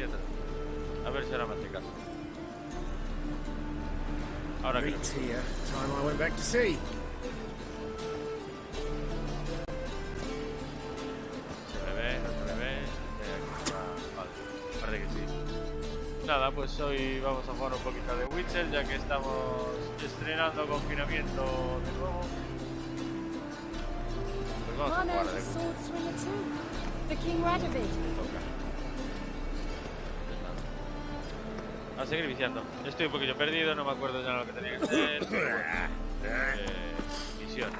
quieto. A ver si ahora me hace caso. Ahora creo. Here, time I went back to sea. Se me ve, no se me ve. Vale, parece que sí. Nada, pues hoy vamos a jugar un poquito de Witcher, ya que estamos estrenando confinamiento de nuevo. Pues vamos a jugar de a seguir viciando. Estoy un poquillo perdido, no me acuerdo ya lo que tenía que hacer. Pero bueno, misiones.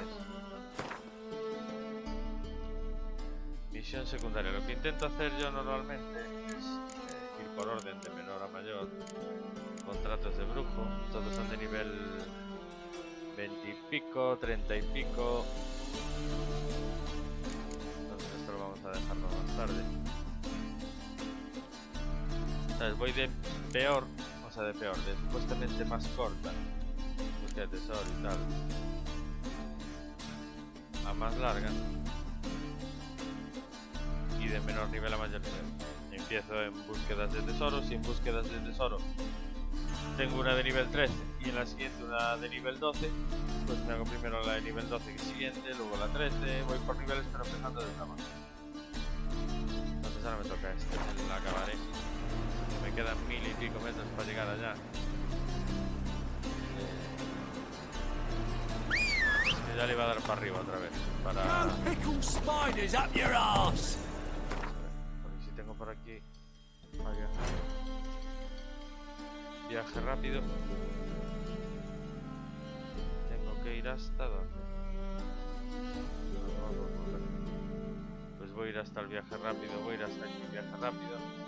Misión secundaria. Lo que intento hacer yo normalmente es ir por orden de menor a mayor. Contratos de brujo. Todos son de nivel 20 y pico, 30 y pico. Entonces esto lo vamos a dejarlo más tarde. ¿Sabes? Voy de peor, o sea, de peor, de supuestamente más corta, búsqueda de tesoro y tal, a más larga, y de menor nivel a mayor nivel. Empiezo en búsquedas de tesoros, y en búsquedas de tesoro tengo una de nivel 13 y en la siguiente una de nivel 12, pues me hago primero la de nivel 12 que es siguiente, luego la 13, voy por niveles pero empezando desde abajo. Entonces ahora me toca este, la acabaré. Me quedan 1000 y pico metros para llegar allá. Es que ya le iba a dar para arriba otra vez. Para... Porque si tengo por aquí... Viaje rápido. Tengo que ir hasta donde. Pues voy a ir hasta el viaje rápido. Voy a ir hasta aquí, viaje rápido.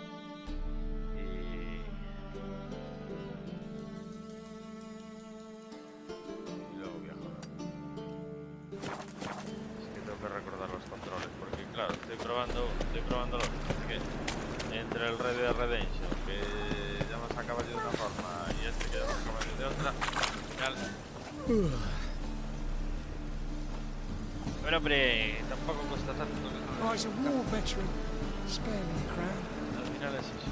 Recordar los controles, porque claro, estoy probando que entre el Red Dead Redemption, que ya me saca caballo de una forma, y este que ya me saca caballo de otra, al final... Bueno, hombre, tampoco cuesta tanto. Al final es eso.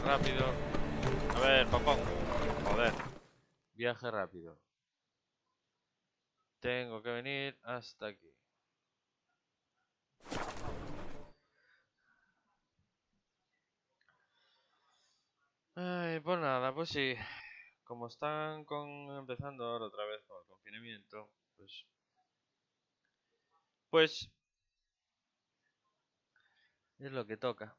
Rápido. A ver, papá. Joder. Viaje rápido. Tengo que venir hasta aquí. Ay, pues nada, pues sí. Como están empezando ahora otra vez con el confinamiento, pues es lo que toca.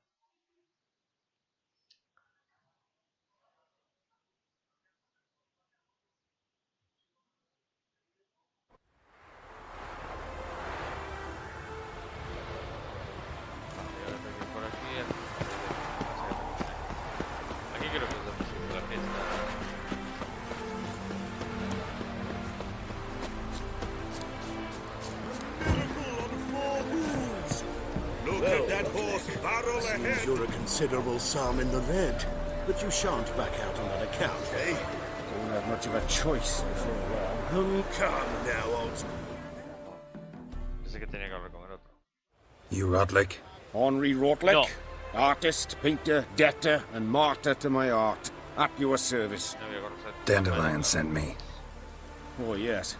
Aquí creo que es donde se hace la fiesta. Seems you're a considerable sum in the red, but you shan't back out on that account, eh? Don't have much of a choice before long. Come now, old... Pensé que tenía que hablar con el otro. You Rotlick? Henri Rotlick? No. Artist, painter, debtor, and martyr to my art. At your service. Dandelion sent me. Oh, yes.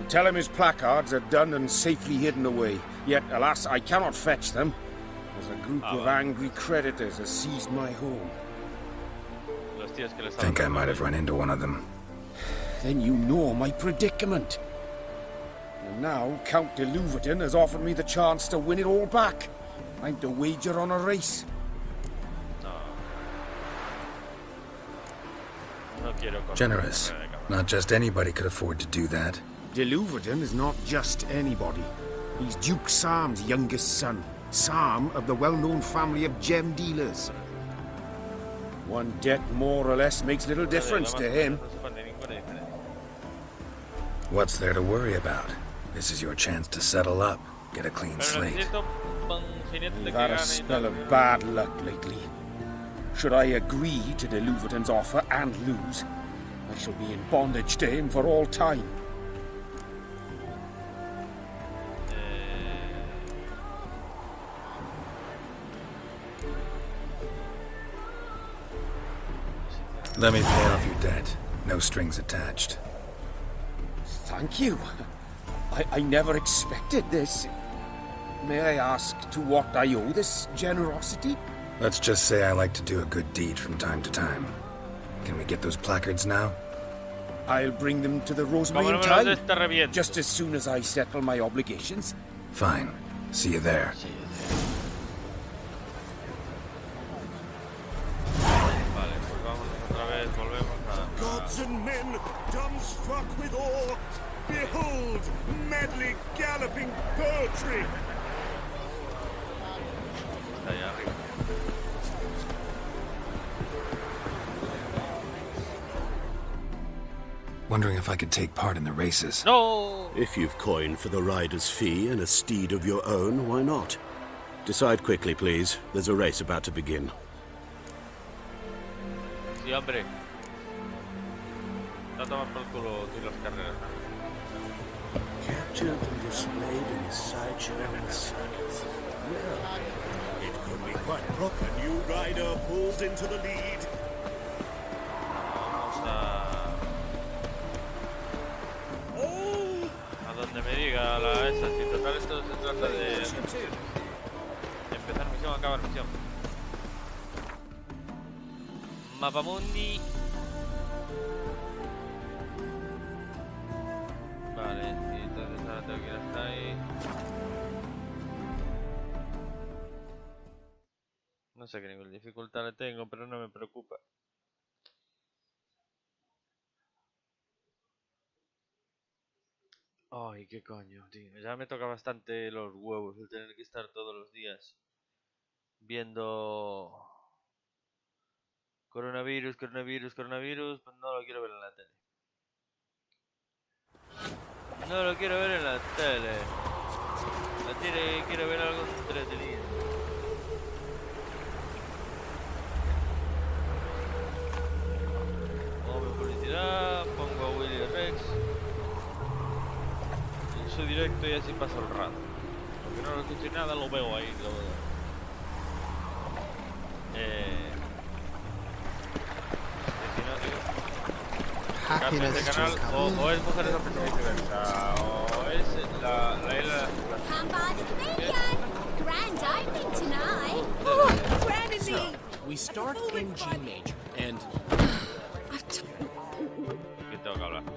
Tell him his placards are done and safely hidden away. Yet, alas, I cannot fetch them, as a group of angry creditors has seized my home. Think I might have run into one of them. Then you know my predicament. And now Count de Louverton has offered me the chance to win it all back. I'm to wager on a race. Generous. Not just anybody could afford to do that. De Louverton is not just anybody. He's Duke Sam's youngest son. Sam of the well-known family of gem dealers. One debt more or less makes little difference to him. What's there to worry about? This is your chance to settle up, get a clean slate. We've had a spell of bad luck lately. Should I agree to the Luverton's offer and lose, I shall be in bondage to him for all time. Let me pay off your debt. No strings attached. Thank you. I never expected this. May I ask to what I owe this generosity? Let's just say I like to do a good deed from time to time. Can we get those placards now? I'll bring them to the Rosemary Como in no me los des, time, te reviento. just as soon as I settle my obligations. Fine. See you there. Vale, pues vamos otra vez, volvemos a... Gods and men, dumbstruck with awe, behold, medley galloping poetry. Está allá arriba. Wondering if I could take part in the races. ¡No! If you've coined for the rider's fee and a steed of your own, why not? Decide quickly, please. There's a race about to begin. Sí, hombre. No tomas por culo tú las carreras. Captured and displayed in a sideshow and a circus. Well, it could be quite proper. New rider pulls into the lead. Vamos a donde me diga la esa. Si total esto se trata de empezar misión, acabar misión. Mapamundi. Vale, y entonces ahora tengo que ir hasta ahí. No sé qué nivel de dificultad le tengo, pero no me preocupa. Ay, qué coño, tío. Ya me toca bastante los huevos el tener que estar todos los días viendo coronavirus, coronavirus, coronavirus. Pues no lo quiero ver en la tele. No lo quiero ver en la tele. Quiero ver algo entretenido. Pongo publicidad, pongo a Willy Rex. En su directo y así paso el rato. Porque no lo escuché nada, lo veo ahí. Si no, tío. Cambios de canal o es mujeres hombres y viceversa. O es la isla. Come by the pavilion. Grand opening tonight. Oh, grand indeed. We start in G major, and ¿Qué tengo que hablar? ¿Con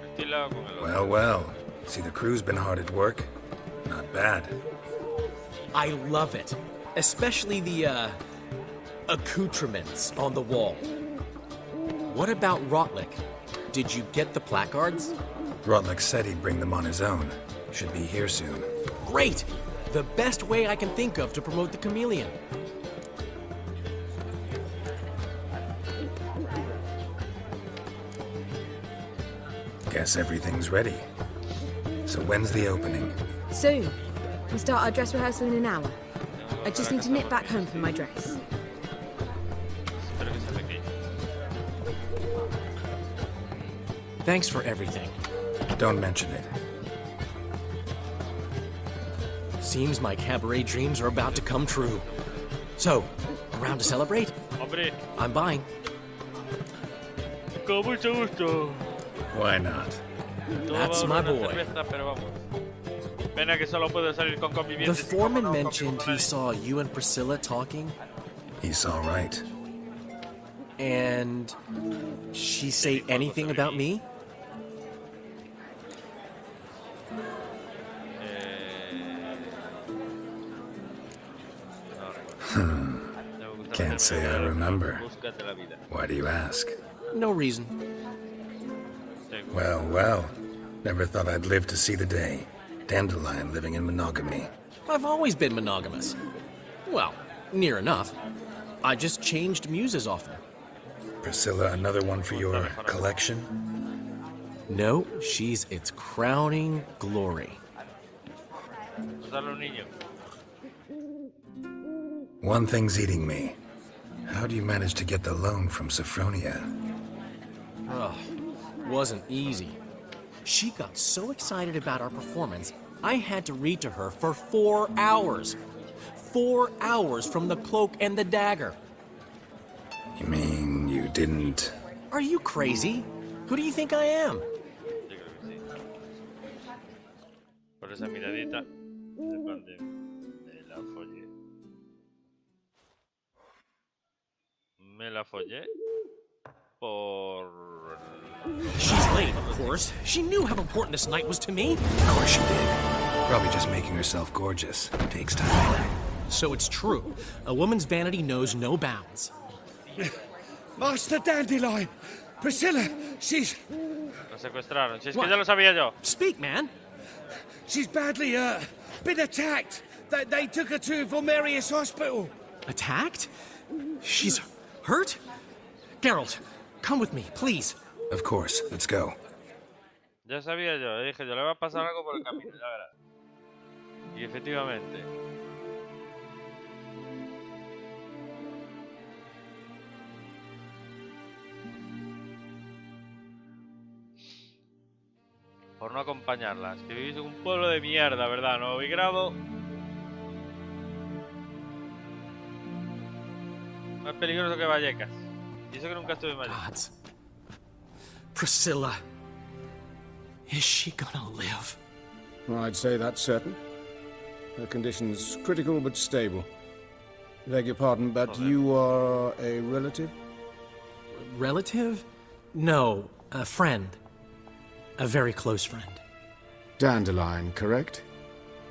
Estila o con el otro? Well, well. See, the crew's been hard at work. Not bad. I love it. Especially the, accoutrements on the wall. What about Rotlick? Did you get the placards? Rotlick said he'd bring them on his own. Should be here soon. Great! The best way I can think of to promote the chameleon. Guess everything's ready. So when's the opening? Soon. We start our dress rehearsal in an hour. I just need to nip back home for my dress. Espero que sea pequeño. Thanks for everything. Don't mention it. Seems my cabaret dreams are about to come true. So, around to celebrate? Hombre, I'm buying. con mucho gusto. Why not? Todo That's va my una boy. cerveza, pero vamos. Pena que solo puedo salir con The convivientes. y como foreman no mentioned convivo con he nadie. saw you and Priscilla talking, He's all right. and she say anything about me? Can't say I remember. Búscate la vida. Why do you ask? No reason. Tengo. Well, well. Never thought I'd live to see the day. Dandelion living in monogamy. I've always been monogamous. Well, near enough. I just changed muses often. Priscilla, another one for your collection? No, she's its crowning glory. Pues dale a un niño. One thing's eating me. How do you manage to get the loan from Sophronia? Ugh, wasn't easy. She got so excited about our performance, I had to read to her for 4 hours. 4 hours from the Cloak and the Dagger. You mean you didn't... Are you crazy? Who do you think I am? Yo creo que sí. Por esa miradita, en plan de me la follé. Me la follé por... She's late, of course. She knew how important this night was to me. Of course she did. Probably just making herself gorgeous. Takes time. So it's true. A woman's vanity knows no bounds. Master Dandelion! Priscilla, she's La secuestraron. Si es que What? ya lo sabía yo. Speak, man. badly been attacked. They took her to Volmerius Hospital. Attacked? She's hurt? Geralt, come with me, please. Of course. Let's go. Ya sabía yo. Dije yo, le va a pasar algo por el camino, ya verás. Y efectivamente. Por no acompañarlas. Que vivís en un pueblo de mierda, ¿verdad? Novigrado. Más peligroso que Vallecas. Y eso que nunca estuve en Vallecas. Gods. Priscilla. Is she gonna live? I'd say that's certain. Her condition's critical but stable. Beg your pardon, but you are a relative? Relative? No, a friend. A very close friend. Dandelion, correct?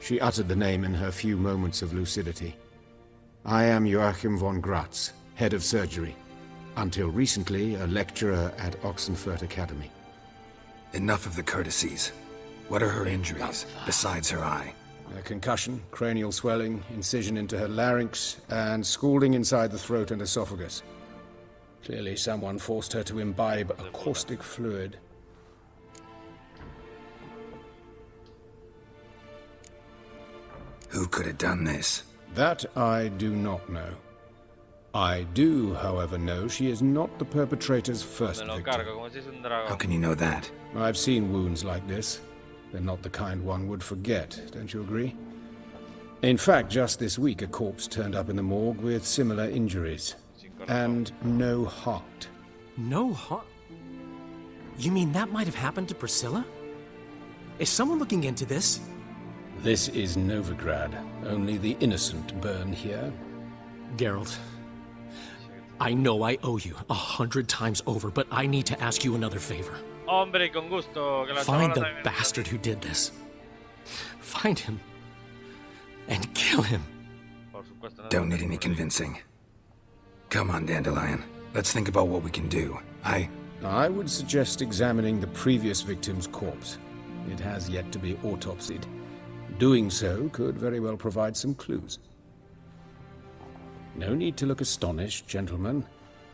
She uttered the name in her few moments of lucidity. I am Joachim von Gratz, head of surgery. Until recently, a lecturer at Oxenfurt Academy. Enough of the courtesies. What are her injuries, besides her eye? A concussion, cranial swelling, incision into her larynx, and scalding inside the throat and esophagus. Clearly someone forced her to imbibe a caustic fluid. Who could have done this? That I do not know. I do, however, know she is not the perpetrator's first Me lo victim. cargo, como si es un How dragón. can you know that? I've seen wounds like this. They're not the kind one would forget, don't you agree? In fact, just this week, a corpse turned up in the morgue with similar injuries. And no heart. No heart? You mean that might have happened to Priscilla? Is someone looking into this? This is Novigrad. Only the innocent burn here. Geralt, I know I owe you 100 times over, but I need to ask you another favor. Hombre, con gusto. Que la Find chavala the también- bastard who did this. Find him. And kill him. Por supuesto, no Don't te need any preocupes. convincing. Come on, Dandelion. Let's think about what we can do. I would suggest examining the previous victim's corpse. It has yet to be autopsied. Doing so could very well provide some clues. No need to look astonished, gentlemen.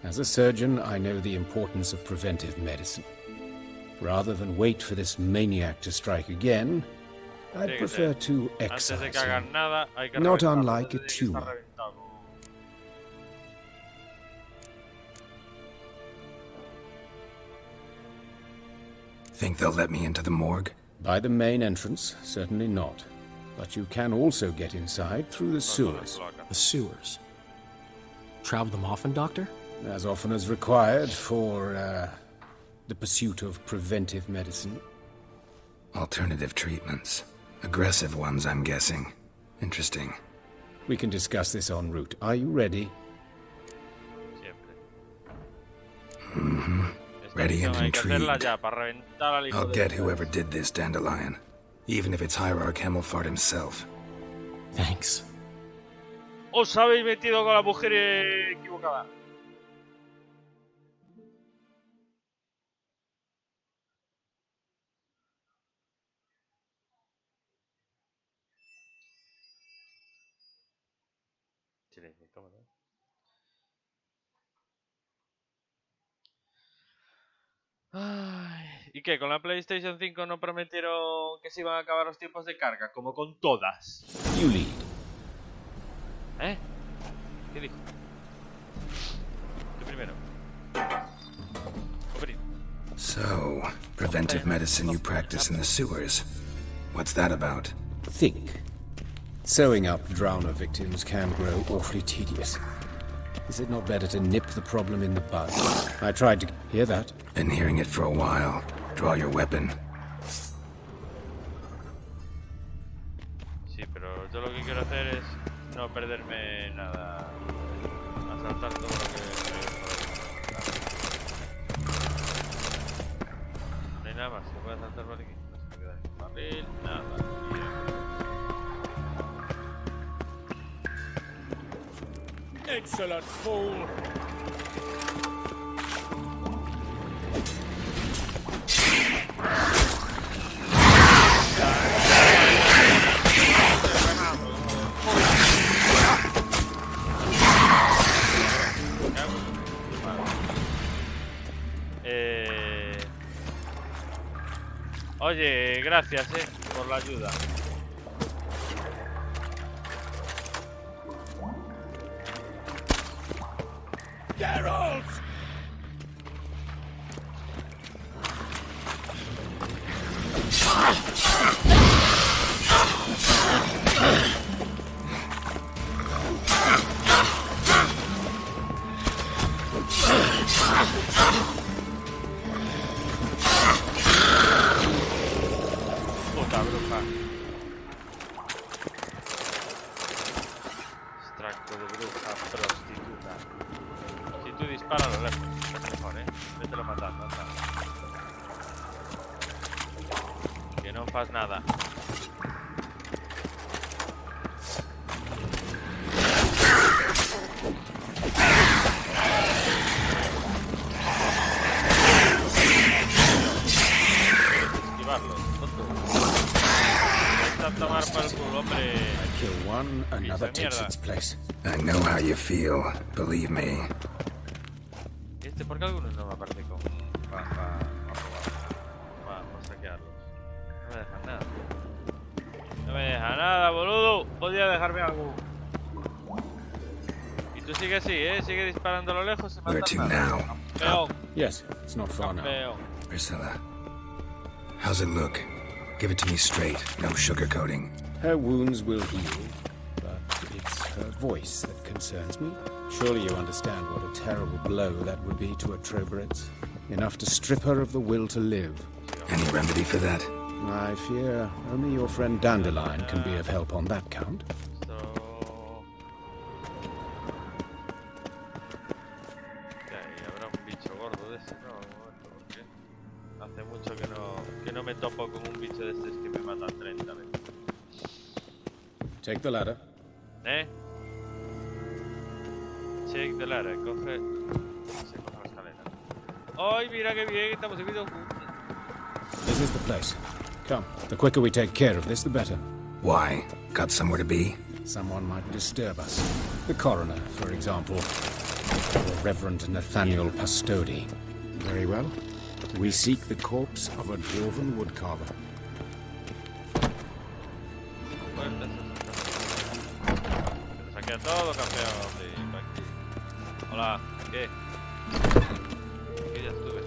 As a surgeon, I know the importance of preventive medicine. Rather than wait for this maniac to strike again, I'd Fíjate, prefer to Antes de excise que hagan him. nada, hay que Not reventarlo, unlike a desde que está tumor. reventado. Think they'll let me into the morgue? By the main entrance, certainly not. But you can also get inside through the sewers, The sewers. Travel them often, Doctor? as often as required for, the pursuit of preventive medicine. Alternative treatments. Aggressive ones, I'm guessing. Interesting. We can discuss this en route. Are you ready? Siempre. Esta Ready and misión hay que hacerla intrigued. ya, para reventar al hijo I'll de get puta. whoever did this, Dandelion. Even if it's Hierarch Hemmelfart himself. Thanks. Os habéis metido con la mujer equivocada. Silencio, incómodo. Ay, ¿y qué? ¿Con la PlayStation 5 no prometieron que se iban a acabar los tiempos de carga? Como con todas. You lead. ¿Eh? ¿Qué dijo? primero. Abrir. So, preventive medicine you practice in the sewers. What's that about? Think. Sewing up drowner victims can grow awfully tedious. Is it not better to nip the problem in the bud? I tried to hear that. Been hearing it for a while. Draw your weapon. Sí, pero yo lo que quiero hacer es no perderme nada. Asaltar todo lo que... No hay nada más, se puede asaltar por aquí. No se me queda ningún barril, nada. Excellent fool! Oye, gracias, por la ayuda. Geralt! Puta bruja. Extracto de bruja prostituta. Si tú disparas lo lejos, es mejor, Vételo matando, anda. Que no fas nada. Esquivarlo, tonto. Vete a tomar por el culo, hombre. I kill one, another Piece de takes mierda. its place. I know how you feel. Believe me. ¿Por qué algunos no me aparecen como para saquearlos? No me dejan nada. No me deja nada, boludo. Podría dejarme algo. Y tú sigue así, sigue disparando a lo lejos. Se Where mata to nada. now? Campeón, Yes, it's not far now. campeón. Priscilla. How's it look? Give it to me straight. No sugarcoating. Her wounds will heal, but it's her voice that concerns me. Surely you understand what a terrible blow that would be to a Trobritz. Enough to strip her of the will to live. Any remedy for that? I fear only your friend Dandelion can be of help on that count. Esto... Y habrá un bicho gordo de ese, ¿no? Un momento, porque hace mucho que no me topo con un bicho de estos que me matan 30 veces. Take the ladder. Check the ladder, coge... Se coge la escalera. ¡Ay, mira qué bien! Estamos en video juntos. This is the place. Come, the quicker we take care of this, the better. Why? Got somewhere to be? Someone might disturb us. The coroner, for example. Or Reverend Nathaniel Pastodi. Very well. We seek the corpse of a dwarven woodcarver. Puertas, se saquea todo, campeón. De aquí. Hola, ¿qué? Aquí ya estuve.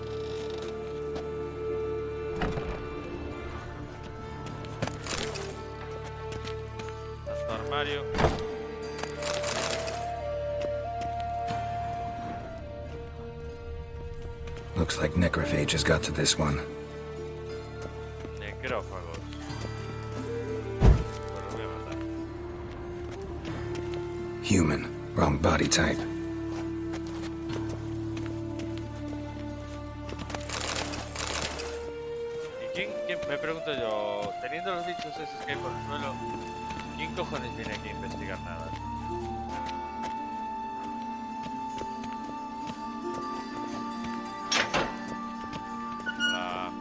Tanto armario. Looks like necrophages got to this one. Necrófagos. Bueno, voy a matar. Human. Wrong body type. ¿Y quién? Me pregunto yo, teniendo los bichos esos que hay por el suelo, ¿quién cojones viene aquí a investigar nada? Hola.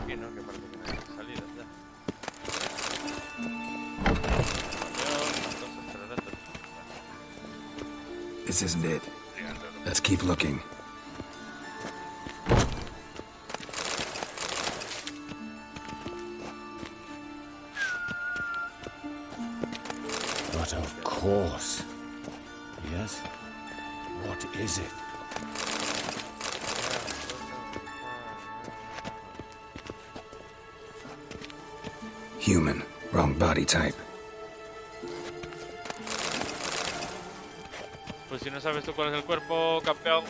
Aquí no, que parece que no hay salidas ya. This isn't it. Let's keep looking. course. Yes? What is it? Human. Wrong body type. Pues si no sabes tú cuál es el cuerpo, campeón,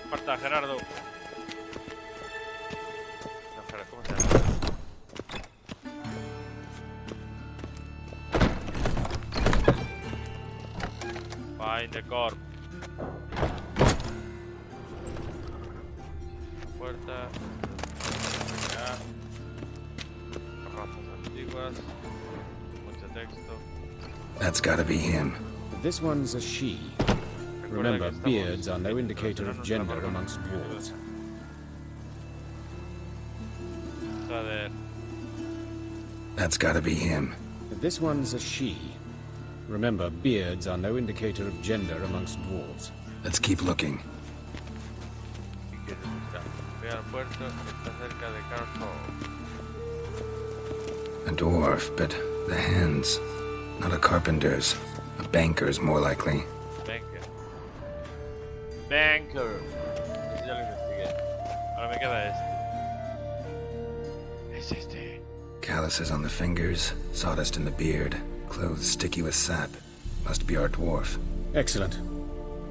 falta Gerardo. No, Gerardo, ¿cómo se llama? Find the corp. Puerta. Ya. Razas antiguas. Mucho texto. That's gotta be him. This one's a she. Remember, beards are no indicator of gender amongst dwarves. Joder. That's gotta be him. This one's a she. Remember, beards are no indicator of gender amongst dwarves. Let's keep looking. Si quieres buscar. Ve al puerto, está cerca de Carrefour. A dwarf, but the hands. Not a carpenter's. A banker's, more likely. Banker. Banker. Ese ya lo investigué. Ahora me queda este. Es este. Calluses on the fingers, sawdust in the beard, clothes sticky with sap. Must be our dwarf. Excellent.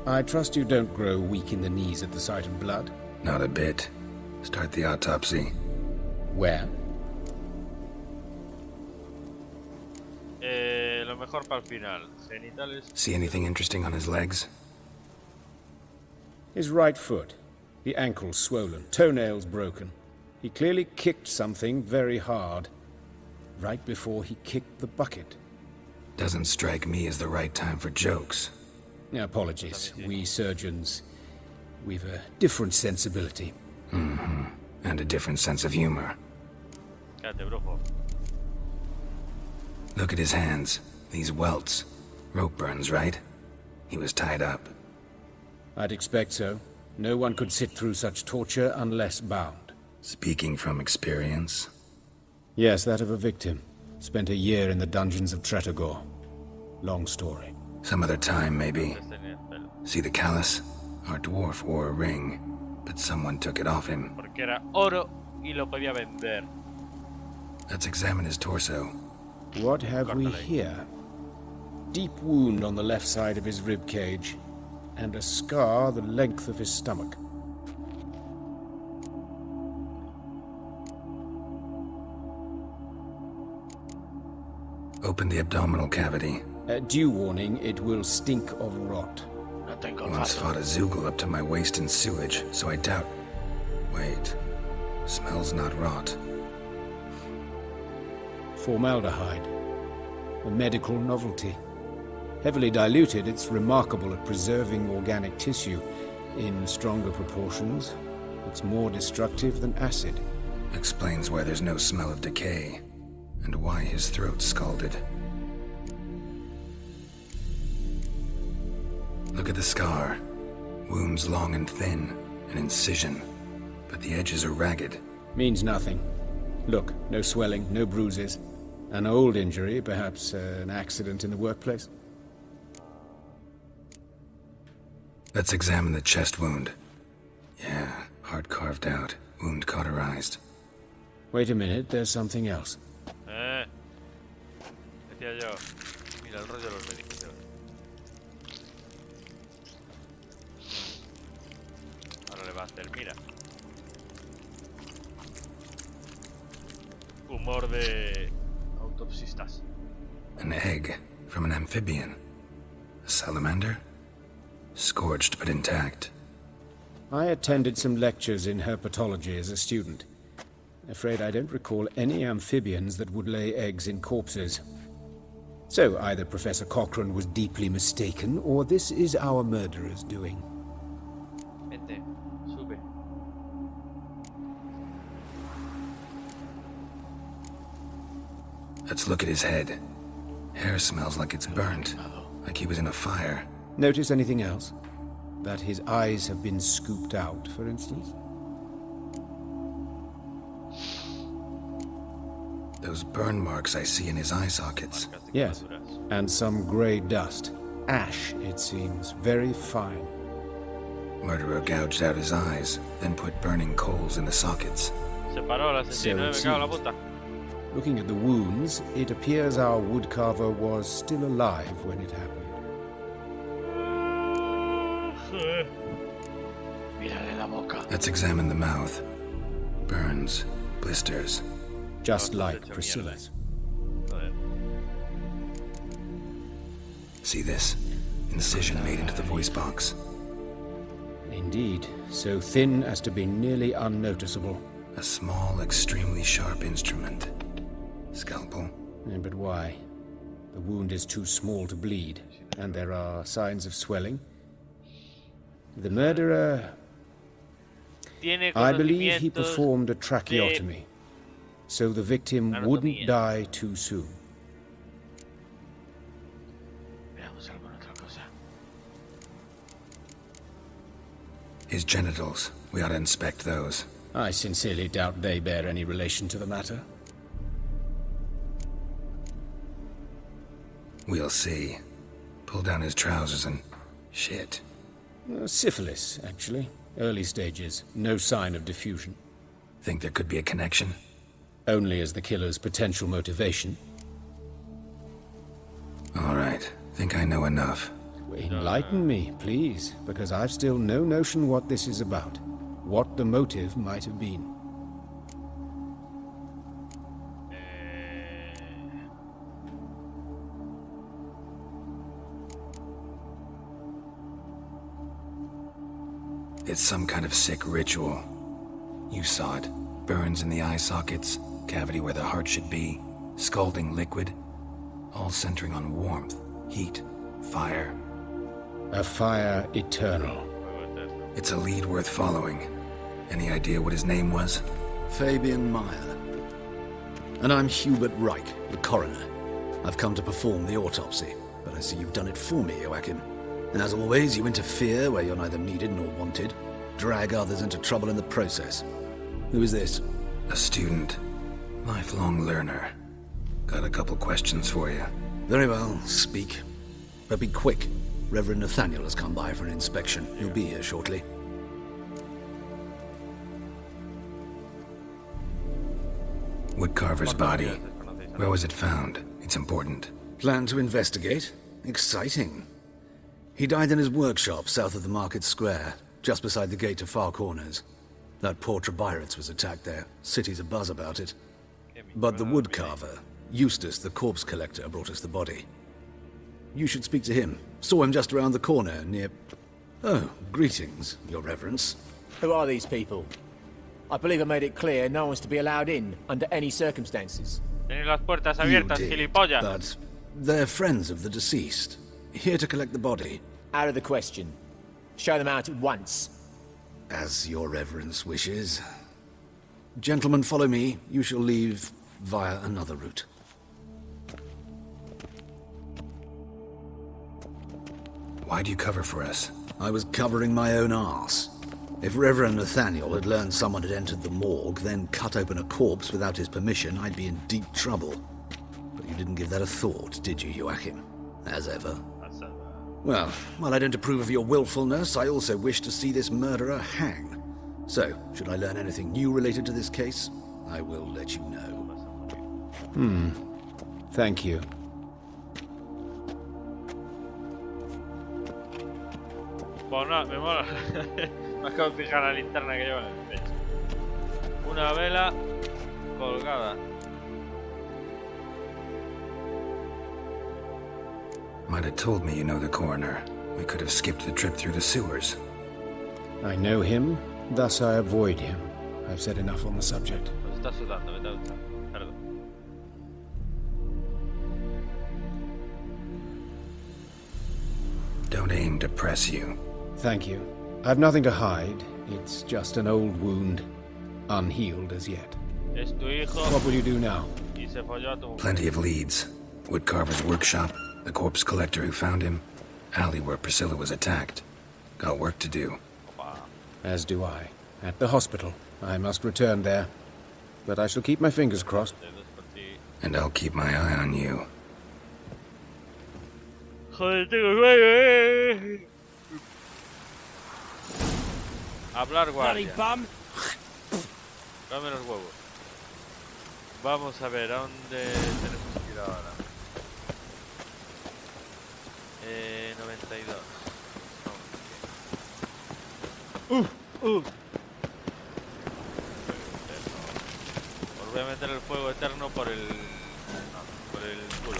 I trust you don't grow weak in the knees at the sight of blood. Not a bit. Start the autopsy. Where? Lo mejor para el final. Genitales. See anything interesting on his legs? His right foot. The ankle swollen, toenails broken. He clearly kicked something very hard. Right before he kicked the bucket. Doesn't strike me as the right time for jokes. Apologies. We surgeons, we've a different sensibility. Mm-hmm. And a different sense of humor. Cállate, brujo. Look at his hands. These welts. Rope burns, right? He was tied up. I'd expect so. No one could sit through such torture unless bound. Speaking from experience. Yes, that of a victim. Spent a year in the dungeons of Tretogor. Long story. Some other time, maybe. Este tenía el pelo. See the callus? Our dwarf wore a ring, but someone took it off him. Porque era oro y lo podía vender. Let's examine his torso. What have we here? Deep wound on the left side of his rib cage, and a scar the length of his stomach. Open the abdominal cavity. Due warning, it will stink of rot. Once fought a Zoogle up to my waist in sewage, so I doubt... Wait. Smells not rot. Formaldehyde. A medical novelty. Heavily diluted, it's remarkable at preserving organic tissue. In stronger proportions, it's more destructive than acid. Explains why there's no smell of decay, and why his throat's scalded. Look at the scar. Wounds long and thin, an incision, but the edges are ragged. Means nothing. Look, no swelling, no bruises. An old injury, perhaps an accident in the workplace. Let's examine the chest wound. Yeah, heart carved out, wound cauterized. Wait a minute, there's something else. Decía yo. Mira el rollo de los médicos. Ahora le va a hacer, mira. Humor de autopsistas. An egg from an amphibian. A salamander? Scorched but intact. I attended some lectures in herpetology as a student. Afraid I don't recall any amphibians that would lay eggs in corpses. So either Professor Cochrane was deeply mistaken, or this is our murderer's doing. Vente, sube. Let's look at his head. Hair smells like it's burnt, like he was in a fire. Notice anything else? That his eyes have been scooped out, for instance? Those burn marks I see in his eye sockets. Yes, and some grey dust. Ash, it seems, very fine. Murderer gouged out his eyes, then put burning coals in the sockets. Se paró el asesino, me cago en la puta. Looking at the wounds, it appears our woodcarver was still alive when it happened. Mírale la boca. Let's examine the mouth. Burns, blisters. Just like Priscilla's. Joder. See this? Incision made into the voice box. Indeed, so thin as to be nearly unnoticeable. A small, extremely sharp instrument. Scalpel. But why? The wound is too small to bleed, and there are signs of swelling. The murderer... I believe he performed a tracheotomy, so the victim wouldn't die too soon. Veamos alguna otra cosa. His genitals. We ought to inspect those. I sincerely doubt they bear any relation to the matter. We'll see. Pull down his trousers and... shit. Syphilis, actually. Early stages. No sign of diffusion. Think there could be a connection? Only as the killer's potential motivation. All right. Think I know enough. Enlighten me, please, because I've still no notion what this is about. What the motive might have been. It's some kind of sick ritual. You saw it. Burns in the eye sockets, cavity where the heart should be, scalding liquid, all centering on warmth, heat, fire. A fire eternal. It's a lead worth following. Any idea what his name was? Fabian Meyer. And I'm Hubert Reich, the coroner. I've come to perform the autopsy, but I see you've done it for me, Joachim. As always, you interfere where you're neither needed nor wanted. Drag others into trouble in the process. Who is this? A student. Lifelong learner. Got a couple questions for you. Very well, speak. But be quick. Reverend Nathaniel has come by for an inspection. He'll be here shortly. Woodcarver's body. Where was it found? It's important. Plan to investigate? Exciting. He died in his workshop south of the market square, just beside the gate to Far Corners. That poor Trebirates was attacked there. City's abuzz about it. But the woodcarver, Eustace the corpse collector, brought us the body. You should speak to him. Saw him just around the corner near... Oh, greetings, Your Reverence. Who are these people? I believe I made it clear no one's to be allowed in under any circumstances. Tienen las puertas You abiertas, did, gilipollas. but they're friends of the deceased. Here to collect the body. Out of the question. Show them out at once. As Your Reverence wishes. Gentlemen, follow me. You shall leave via another route. Why'd you cover for us? I was covering my own arse. If Reverend Nathaniel had learned someone had entered the morgue, then cut open a corpse without his permission, I'd be in deep trouble. But you didn't give that a thought, did you, Joachim? As ever. Well, while I don't approve of your willfulness, I also wish to see this murderer hang. So, should I learn anything new related to this case, I will let you know. Thank you. Pues no, me mola. Me acabo de fijar la linterna que lleva en el pecho. Una vela colgada. Might have told me you know the coroner. We could have skipped the trip through the sewers. I know him, thus I avoid him. I've said enough on the subject. Pues está sudando, vete a duchar. Perdón. Don't aim to press you. Thank you. I've nothing to hide. It's just an old wound, unhealed as yet. Es tu hijo What will you do now? y se folló a tu mujer. Plenty of leads. Woodcarver's workshop, the corpse collector who found him, alley where Priscilla was attacked. Got work to do. As do I. At the hospital. I must return there. But I shall keep my fingers crossed. Dedos por ti. And I'll keep my eye on you. Joder, tengo sueño, Hablar guardia. Dame los huevos. Vamos a ver, ¿a dónde tenemos que ir ahora? 92. Os voy a meter el fuego eterno por el... No, por el culo.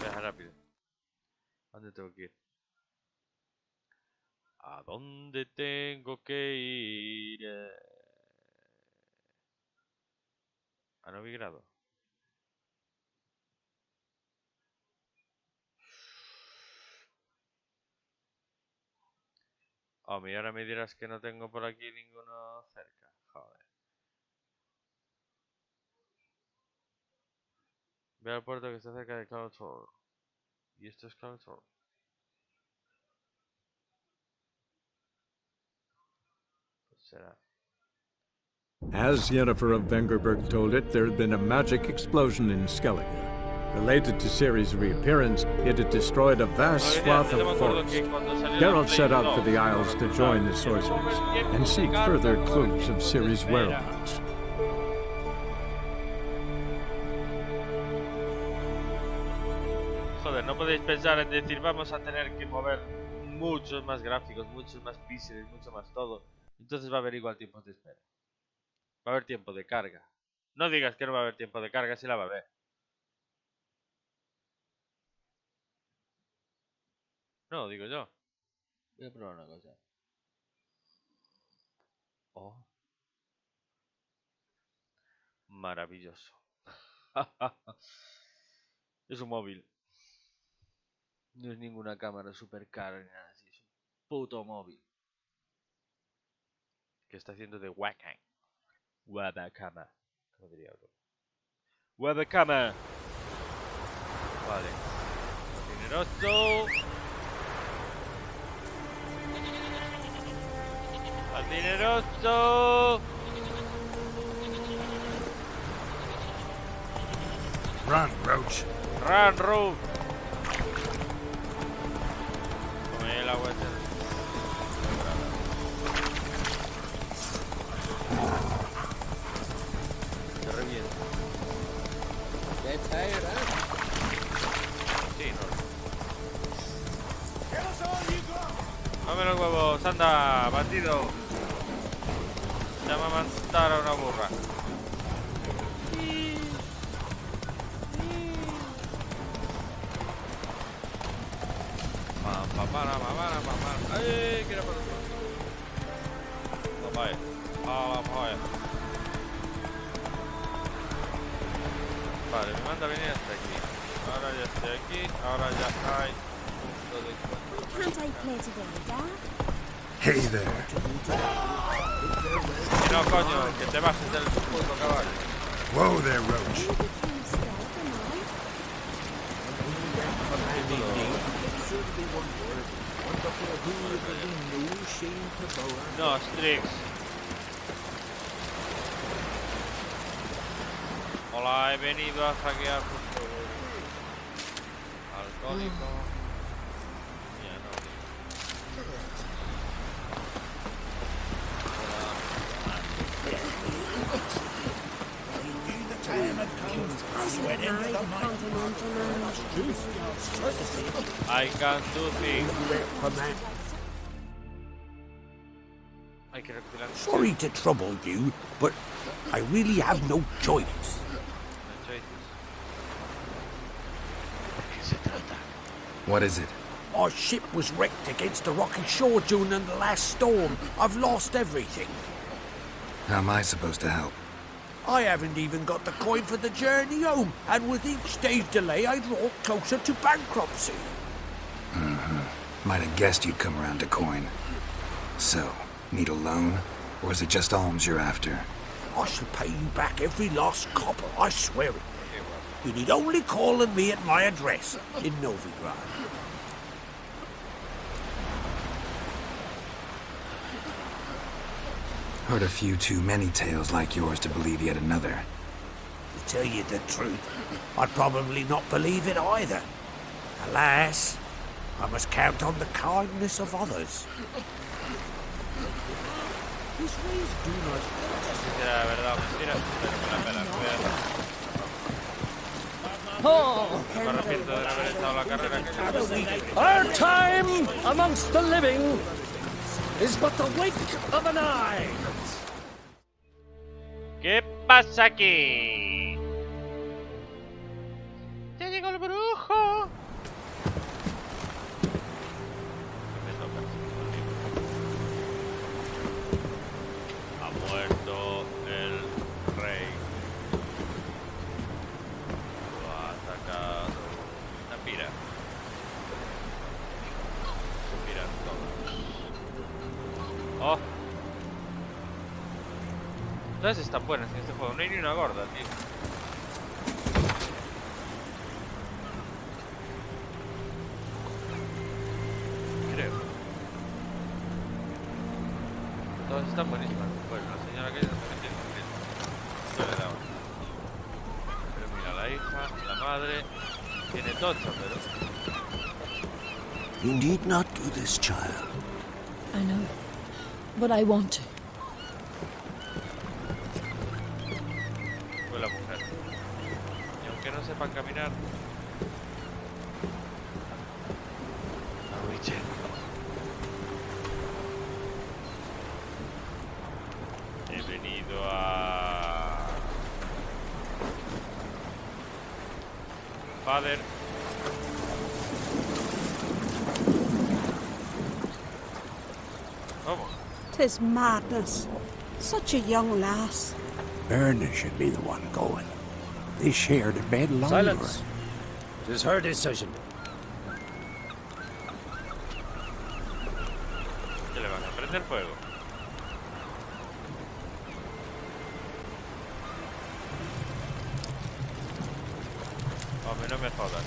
Deja rápido. ¿A dónde tengo que ir? ¿A dónde tengo que ir? A Novigrado. Oh, y ahora me dirás que no tengo por aquí ninguno cerca. Joder. Ve al puerto que está cerca de Cloud Shore. ¿Y esto es Cloud Shore? Pues será. As Yennefer of Vengerberg told it, there had been a magic explosion in Skellige. Related to Ciri's reappearance, it had destroyed a vast swath of forest. Geralt set out for the Isles to join the sorcerers and seek further clues of Ciri's whereabouts. Joder, no podéis pensar en decir vamos a tener que mover muchos más gráficos, muchos más píxeles, mucho más todo. Entonces va a haber igual tiempo de espera. Va a haber tiempo de carga. No digas que no va a haber tiempo de carga, si la va a haber. No, digo yo. Voy a probar una cosa. Oh. Maravilloso. Es un móvil. No es ninguna cámara super cara ni nada así. Es un puto móvil. Que está haciendo de webcam. Webcam. ¿Cómo diría otro? Webcam. Vale. Dineroso. Al dineroso. Run, Roach. Run, Roach. Come el agua. Te reviento. Sí, no. Dame los huevos, anda, bandido. Llama a matar a una burra. ¡Ay! ¡Quiero por otro! Vamos a ver. Vamos a ver. Vale, me manda a venir hasta aquí. Ahora ya estoy aquí. Ahora ya hay un punto de encuentro. Can't I play today, Dad? Hey there. Y no, coño, que te bajes del puto caballo. Whoa there, Roach. No, Strix. Hola, he venido a hackear tu juego. Alcohólico. Ya no. I can't do things. Hay que recopilar. Sorry to trouble you, but I really have no choice. What is it? Our ship was wrecked against the rocky shore during the last storm. I've lost everything. How am I supposed to help? I haven't even got the coin for the journey home, and with each day's delay, I draw closer to bankruptcy. Might have guessed you'd come around to coin. So, need a loan? Or is it just alms you're after? I shall pay you back every last copper, I swear it. You need only call on me at my address in Novigrad. Heard a few too many tales like yours to believe yet another. To tell you the truth, I'd probably not believe it either. Alas, I must count on the kindness of others. These ways do not... Será verdad o mentira, pero me la pela. Voy a... Me arrepiento de no haber echado la carrera que... Our time amongst the living is but the wink of an eye. ¿Qué pasa aquí? ¡Ya llegó el brujo! Me toca. Ha muerto el rey. Lo ha atacado una pira. Se piran todos. ¡Oh! Todas están buenas en este juego, no hay ni una gorda, tío. Creo. Todas están buenísimas. Bueno, la señora que no le daba. Pero mira, la hija, la madre, tiene tocha, pero... You need not do this, child. I know, but I want to. Fue la mujer. Y aunque no sepan caminar... A Witcher. He venido a... Father. Vamos. 'Tis madness. Such a young lass. Erna should be the one going. They shared a bed longer. Silence. It is her decision. ¿Qué le van a prender fuego? Hombre, no me jodas.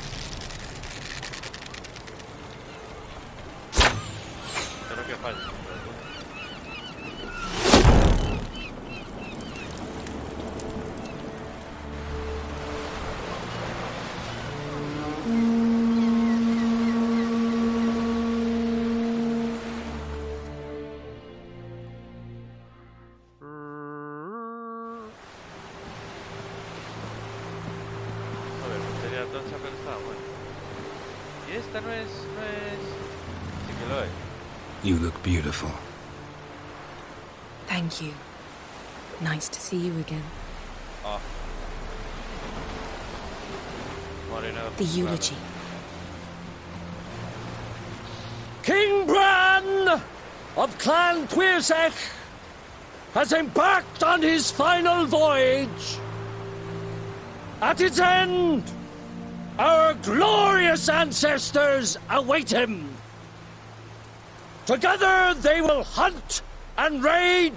Espero que falle. You look beautiful. Thank you. Nice to see you again. Oh. The eulogy. King Bran of Clan Twirsech has embarked on his final voyage. At its end, our glorious ancestors await him. Together they will hunt and raid.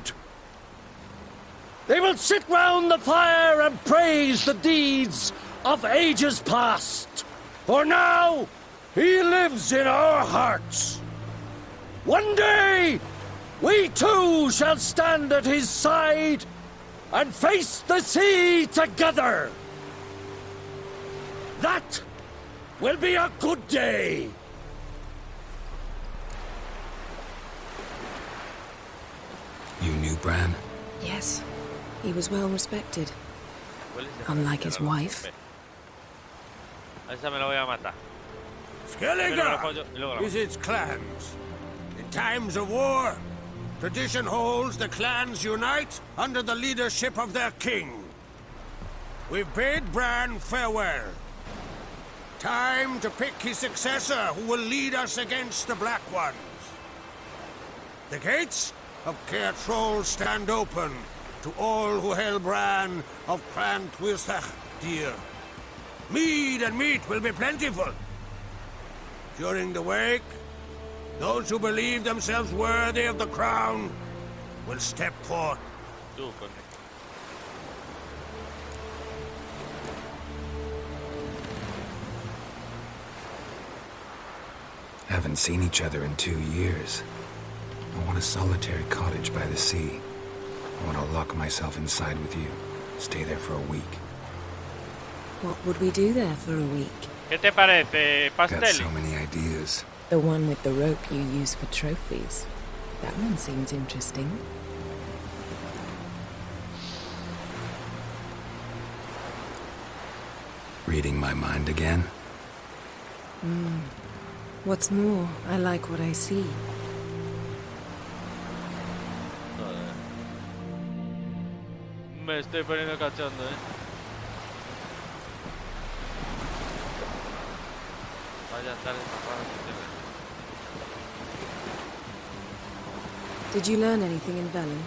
They will sit round the fire and praise the deeds of ages past. For now, he lives in our hearts. One day, we too shall stand at his side and face the sea together. That will be a good day. You knew Bran? Yes, he was well respected. Unlike his wife. Esa me la voy a matar. Skellige visits clans. In times of war, tradition holds the clans unite under the leadership of their king. We bid Bran farewell. Time to pick his successor who will lead us against the Black Ones. The gates of Caer Troll stand open to all who held Bran of Clan Twirsech dear. Mead and meat will be plentiful. During the wake, those who believe themselves worthy of the crown will step forth. Haven't seen each other in 2 years. I want a solitary cottage by the sea. I want to lock myself inside with you. Stay there for a week. What would we do there for a week? ¿Qué te parece, Got Pastelli? so many ideas. The one with the rope you use for trophies. That one seems interesting. Reading my mind again? What's more, I like what I see. Me estoy poniendo cachondo, Vaya a estar estafados que tiene. Did you learn anything in Velen?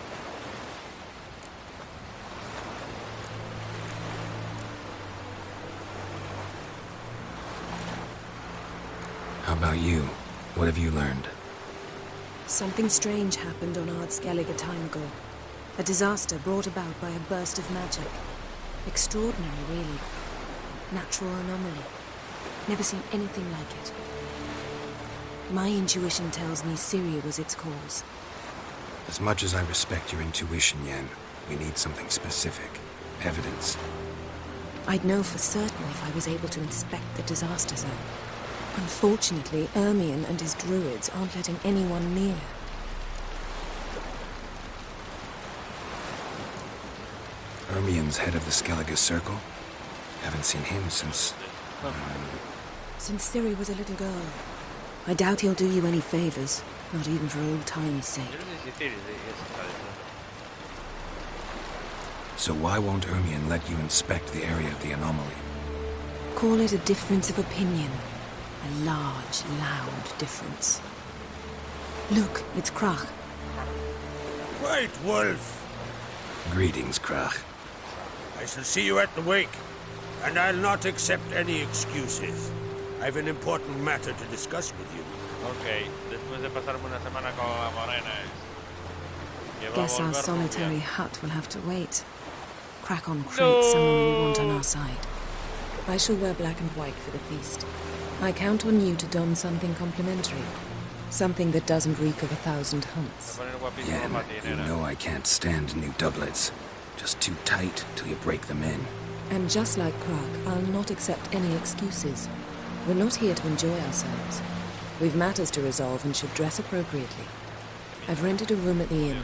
How about you? What have you learned? Something strange happened on Ardskellig a time ago. A disaster brought about by a burst of magic. Extraordinary, really. Natural anomaly. Never seen anything like it. My intuition tells me Syria was its cause. As much as I respect your intuition, Yen, we need something specific. Evidence. I'd know for certain if I was able to inspect the disaster zone. Unfortunately, Ermion and his druids aren't letting anyone near. Ermion's head of the Skellige Circle? Haven't seen him since... Since Ciri was a little girl. I doubt he'll do you any favors, not even for old time's sake. So why won't Ermion let you inspect the area of the anomaly? Call it a difference of opinion. A large, loud difference. Look, it's Krach. White Wolf! Greetings, Krach. I shall see you at the wake, and I'll not accept any excuses. I've an important matter to discuss with you. Ok, después de pasarme una semana con la morena Guess our solitary hut will have to wait. Crack on crate someone we want on our side. I shall wear black and white for the feast. I count on you to don something complimentary. Something that doesn't reek of 1,000 hunts. Yen, you know I can't stand new doublets. Just too tight till you break them in. And just like Krach, I'll not accept any excuses. We're not here to enjoy ourselves. We've matters to resolve and should dress appropriately. I've rented a room at the inn.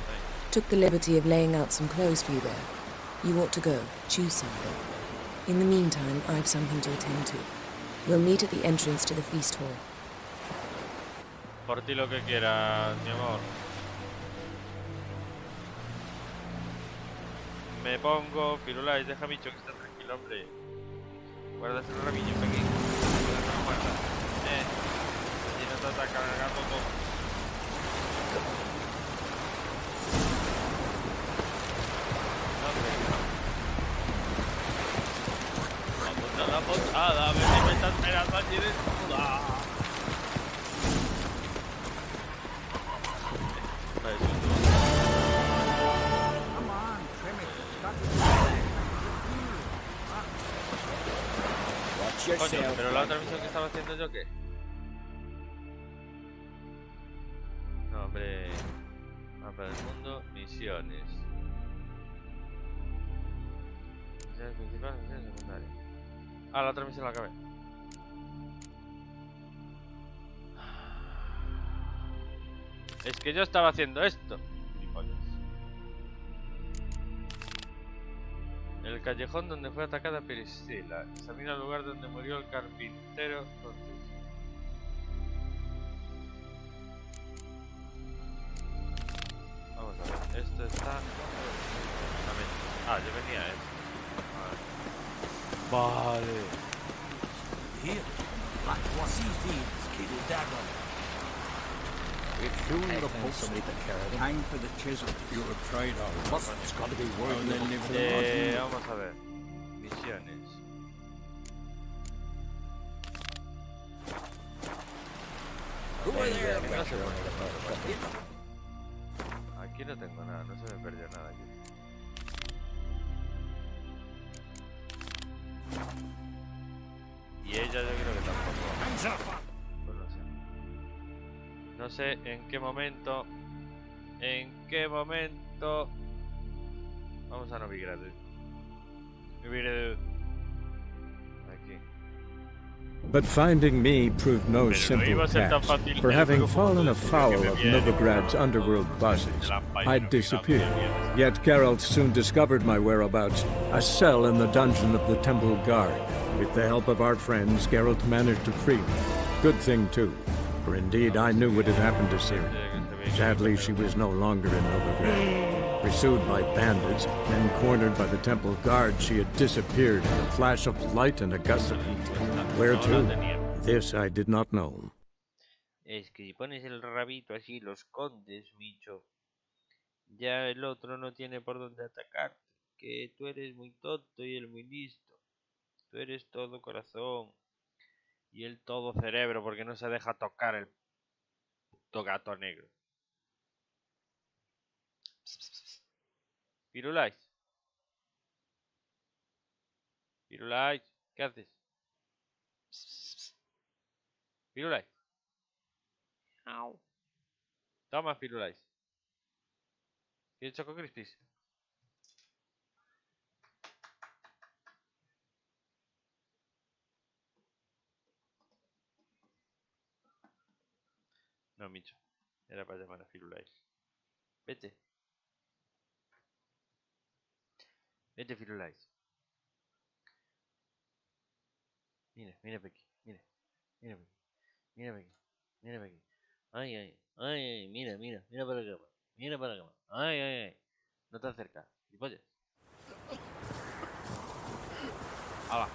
Took the liberty of laying out some clothes for you there. You ought to go. Choose something. In the meantime, I've something to attend to. We'll meet at the entrance to the feast hall. Por ti lo que quieras, mi amor. Me pongo Firulais, deja bicho que está tranquilo, hombre. Guardas el ramillo, pequeño. No guardas. Y no te está cargando todo. Vamos a la posada, a ver si me está esperando allí desnuda. Coño, pero la otra misión que estaba haciendo yo, ¿qué? No, hombre. Mapa del mundo, misiones. Misiones principales, misiones secundarias. Ah, la otra misión la acabé. Es que yo estaba haciendo esto. El callejón donde fue atacada Priscila. Examina el lugar donde murió el carpintero. Vamos a ver, esto está... Ah, yo venía Vale. Here, like what sea thieves killed Dagon. If you the post, hang for the chisel if you're a traitor. But it's got to be worthy of the vamos a ver. Misiones. Aquí no tengo nada, no se me perdió nada aquí. Y ella yo creo que tampoco. Pues no sé. No sé en qué momento. Vamos a Novigrad. Novigrad. Aquí. But finding me proved no simple task, for having fallen afoul of Novigrad's underworld bosses, I'd disappeared. Yet Geralt soon discovered my whereabouts, a cell in the dungeon of the Temple Guard. With the help of our friends, Geralt managed to free me. Good thing too, for indeed I knew what had happened to Ciri. Sadly, she was no longer in Novigrad. Pursued by bandits, then cornered by the Temple Guard, she had disappeared in a flash of light and a gust of heat. Where to? This I did not know. Es que si pones el rabito así, lo escondes, Micho. Ya el otro no tiene por dónde atacar. Que tú eres muy tonto y él muy listo. Tú eres todo corazón y él todo cerebro porque no se deja tocar el puto gato negro. Firulais. Firulais, ¿qué haces? Firulais. Toma, Firulais. ¿Quieres Choco Crispies? No, Micho. Era para llamar a Firulais. Vete. Vete, Firulais. Mira, mira para aquí. Mira. Mira para aquí. Mira para aquí. Mira para aquí. Ay, ay. Ay, ay. Mira, mira. Mira para la cama. Mira para la cama. Ay, ay, ay. No te acercas. ¿Y pollas? ¡Hala!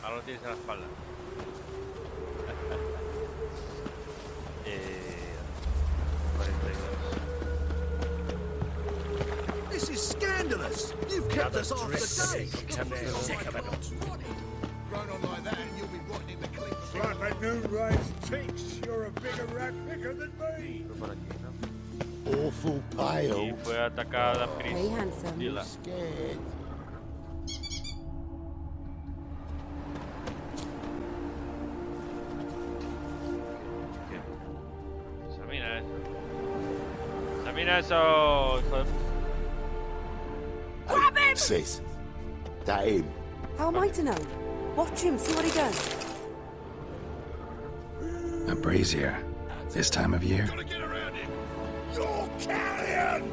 Ahora lo tienes en la espalda. 42. This is scandalous! You've kept us off the day! Run on like that and you'll be rotting in the clean. Like a new rice takes, you're a bigger rat picker than me! Por aquí, ¿no? Awful pale. Y fue atacada Hey, handsome. Priscila. Scared. ¿Qué? Examina eso. Examina eso, hijo de... Grab him! Sis. That him. How am I to know? Watch him, see what he does. A brazier. This time of year? Gotta get around him. You're carrion!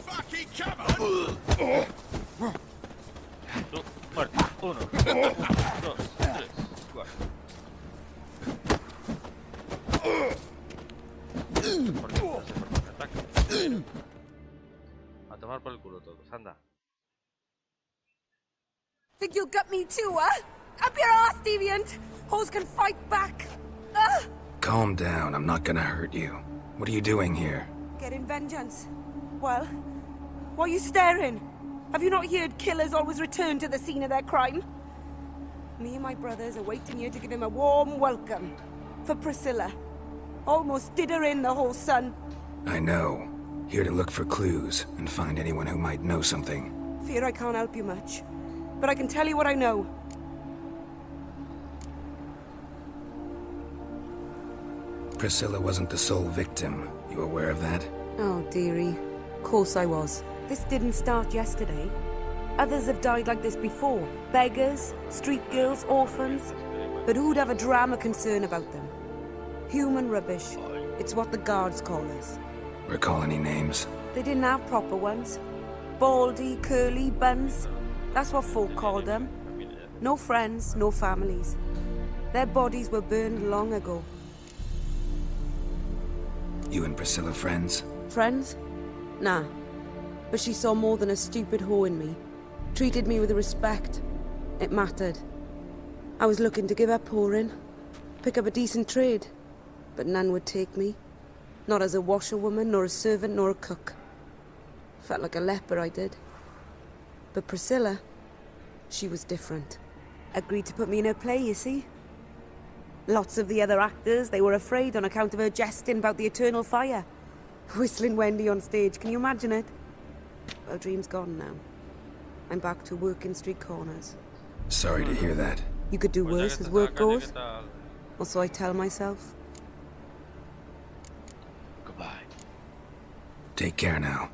Fucking come on! Tú, muerto. 1, 2, 3, 4. ¿Por qué no se forma un ataque? A tomar por el culo todos, anda. Think you'll gut me too, huh? Up your ass, deviant! Hoes can fight back! Ugh! Calm down, I'm not gonna hurt you. What are you doing here? Getting vengeance. Well, why are you staring? Have you not heard killers always return to the scene of their crime? Me and my brothers are waiting here to give him a warm welcome. For Priscilla. Almost did her in, the whole son. I know. Here to look for clues and find anyone who might know something. Fear I can't help you much. But I can tell you what I know. Priscilla wasn't the sole victim. You aware of that? Oh, dearie. Of course I was. This didn't start yesterday. Others have died like this before. Beggars, street girls, orphans. But who'd have a drama concern about them? Human rubbish. It's what the guards call us. Recall any names? They didn't have proper ones. Baldy, curly, buns. That's what folk called them. No friends, no families. Their bodies were burned long ago. You and Priscilla friends? Friends? Nah. But she saw more than a stupid whore in me. Treated me with respect. It mattered. I was looking to give up whoring. Pick up a decent trade. But none would take me. Not as a washerwoman, nor a servant, nor a cook. Felt like a leper, I did. But Priscilla, she was different. agreed to put me in her play, you see. Lots of the other actors, they were afraid on account of her jesting about the eternal fire. Whistling Wendy on stage, can you imagine it? Well, dream's gone now. I'm back to working street corners. Sorry to hear that. You could do worse as work goes. Or so I tell myself. Goodbye. Take care now.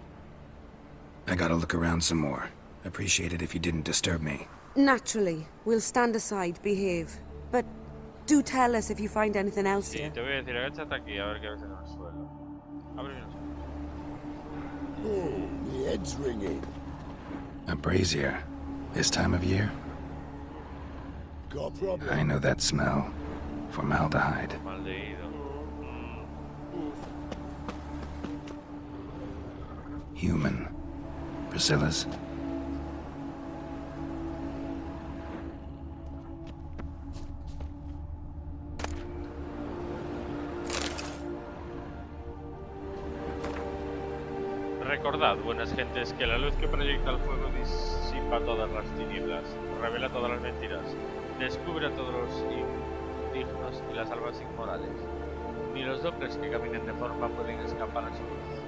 I gotta look around some more. Appreciate it if you didn't disturb me. Naturally, we'll stand aside, behave. But do tell us if you find anything else here. Sí, te voy a decir, agáchate aquí a ver qué ves en el suelo. Abre bien los ojos. Oh, the head's ringing. A brazier. This time of year? Got a problem? I know that smell. Formaldehyde. Maldeído. Human. Priscilla's. Recordad, buenas gentes, que la luz que proyecta el fuego disipa todas las tinieblas, revela todas las mentiras, descubre a todos los indignos y las almas inmorales. Ni los dobles que caminen de forma pueden escapar a su luz.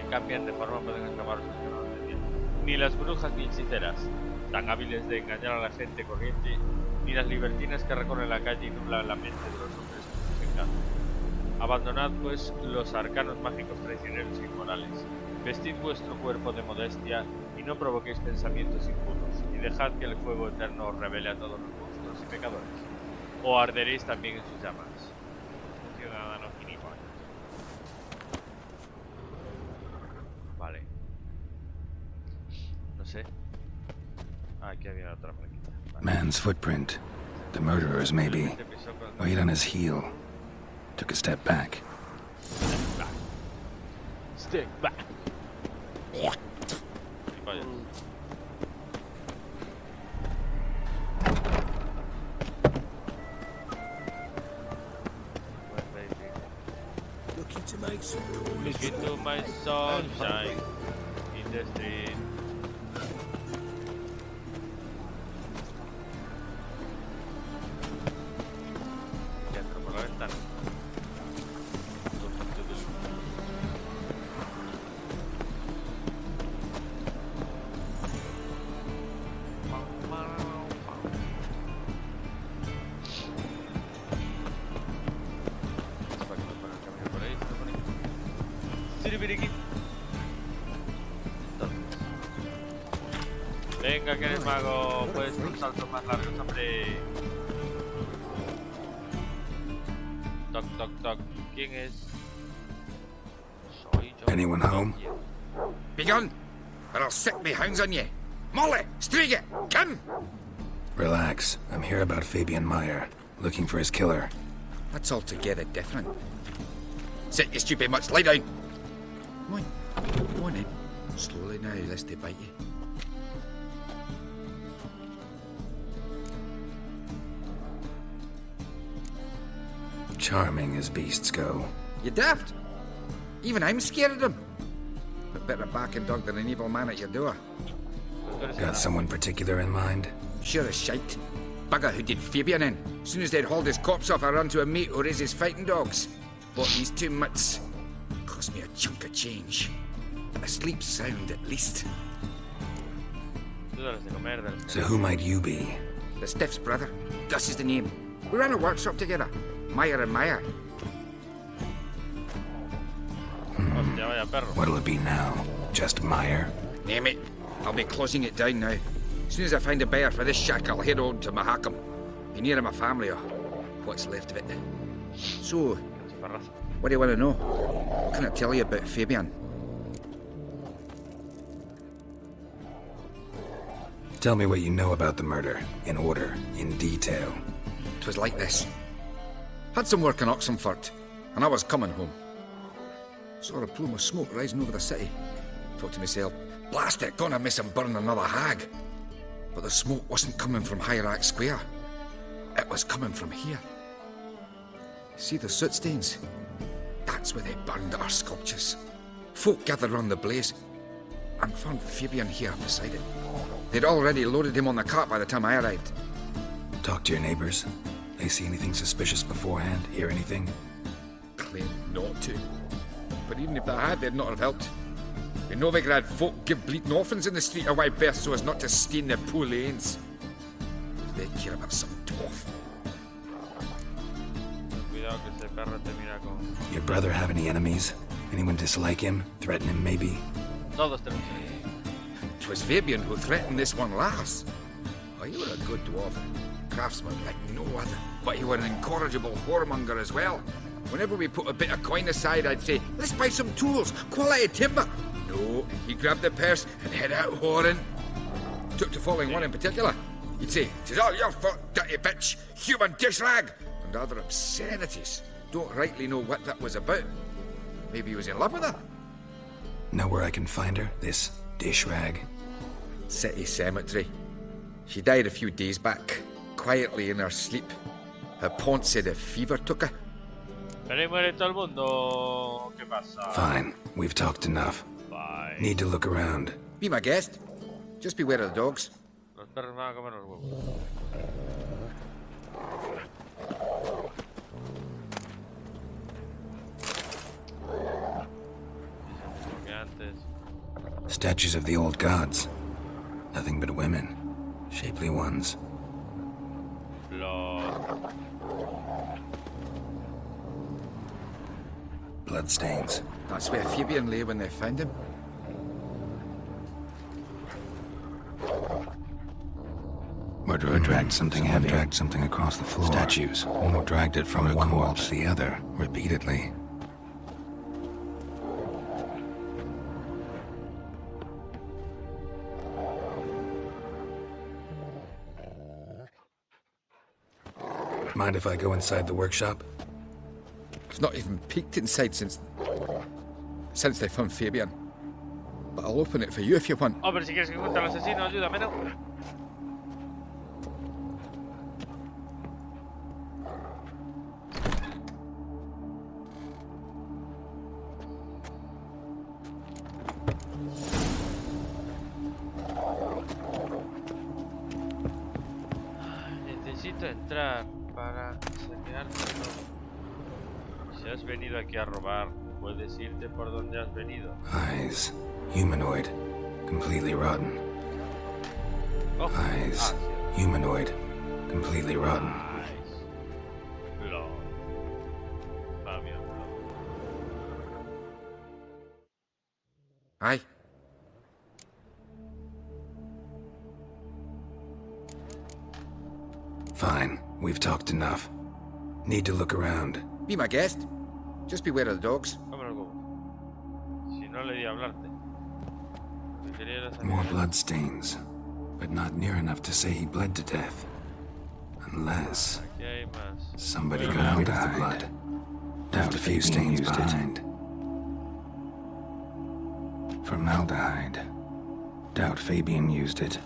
Que cambian de forma pueden escapar a su luz. Ni las brujas ni hechiceras, tan hábiles de engañar a la gente corriente, ni las libertinas que recorren la calle y nublan la mente de los hombres con sus encantos. Abandonad pues los arcanos mágicos traicioneros e inmorales, vestid vuestro cuerpo de modestia y no provoquéis pensamientos impuros, y dejad que el fuego eterno os revele a todos los monstruos y pecadores, o arderéis también en sus llamas. Ciudadano gilipollas. Vale. No sé. Ah, aquí había otra marquita. Vale. Man's footprint. The murderer's maybe. Weight on his heel. Took a step back. Stick back. Gilipollas. Looking to make some Look into my sunshine in the street. Ya entro por la ventana. Venga, que eres mago, puedes hacer un salto más largo, hombre. Toc, toc, toc. ¿Quién es? Soy yo. Anyone home? Be gone, or I'll set me hounds on you. Molly, Striga, come! Relax. I'm here about Fabian Meyer, looking for his killer. That's altogether different. Sit, you stupid mutts, lie down. Come on in. Slowly now, lest they bite you. Charming as beasts go. You daft? Even I'm scared of them. A better barking dog than an evil man at your door. Got someone particular in mind? Sure as shite. Bugger who did Fabian in. As soon as they'd hauled his corpse off, I run to a mate who raised his fighting dogs. Bought these 2 mutts. Cost me a chunk of change. But I sleep sound at least. So who might you be? The Stiff's brother. Gus is the name. We ran a workshop together. Meyer and Meyer. What'll it be now? Just Meyer? Name it. I'll be closing it down now. As soon as I find a buyer for this shack, I'll head on to Mahakam. Be near my family, or what's left of it. So, what do you want to know? What can I tell you about Fabian? Tell me what you know about the murder, in order, in detail. 'Twas like this. Had some work in Oxenfurt, and I was coming home. Saw a plume of smoke rising over the city. Thought to myself, blast it, gonna miss him burn another hag. But the smoke wasn't coming from Hierarch Square. It was coming from here. See the soot stains? That's where they burned our sculptures. Folk gathered round the blaze, and found Fabian here beside it. They'd already loaded him on the cart by the time I arrived. Talk to your neighbors. They see anything suspicious beforehand? Hear anything? Claim not to. But even if they had, they'd not have helped. In Novigrad, folk give bleeding orphans in the street a wide berth so as not to stain their poor lanes. They care about some dwarf. Your brother have any enemies? Anyone dislike him? Threaten him, maybe? Todos tenemos. 'Twas Fabian who threatened this one last. Oh, you were a good dwarf. Craftsman like no other. But you were an incorrigible whoremonger as well. Whenever we put a bit of coin aside, I'd say, let's buy some tools, quality timber. No, he grabbed the purse and head out whoring. Took to following one in particular. He'd say, "'Tis all your fault, dirty bitch, human dish rag," and other obscenities. Don't rightly know what that was about. Maybe he was in love with her. Know where I can find her, this dish rag? City cemetery. She died a few days back, quietly in her sleep. Her pont said a fever took her. Pero ahí muere todo el mundo. ¿Qué pasa? Fine, we've talked enough. Bye. Need to look around. Be my guest. Just beware of the dogs. Los perros van a comer los huevos. Statues of the old gods. Nothing but women. Shapely ones. Bloodstains. That's where Fabian lay when they found him. Murderer dragged something heavy. Dragged something across the floor. Statues. Or dragged it from one wall to the other, repeatedly. Mind if I go inside the workshop? I've not even peeked inside since they found Fabian. But I'll open it for you if you want. Oh, pero si quieres que encuentre al asesino, ayúdame, ¿no? Necesito entrar para saquearte todo. Si has venido aquí a robar, puedes irte por donde has venido. Eyes. Humanoid. Completely rotten. Oh. Eyes. Humanoid. Completely rotten. Aye. Fine. We've talked enough. Need to look around. Be my guest. Just beware of the dogs. Si no le di a hablarte. More bloodstains, but not near enough to say he bled to death. Unless somebody got out of the blood. Doubt a few stains behind. Formaldehyde. Doubt Fabian used it.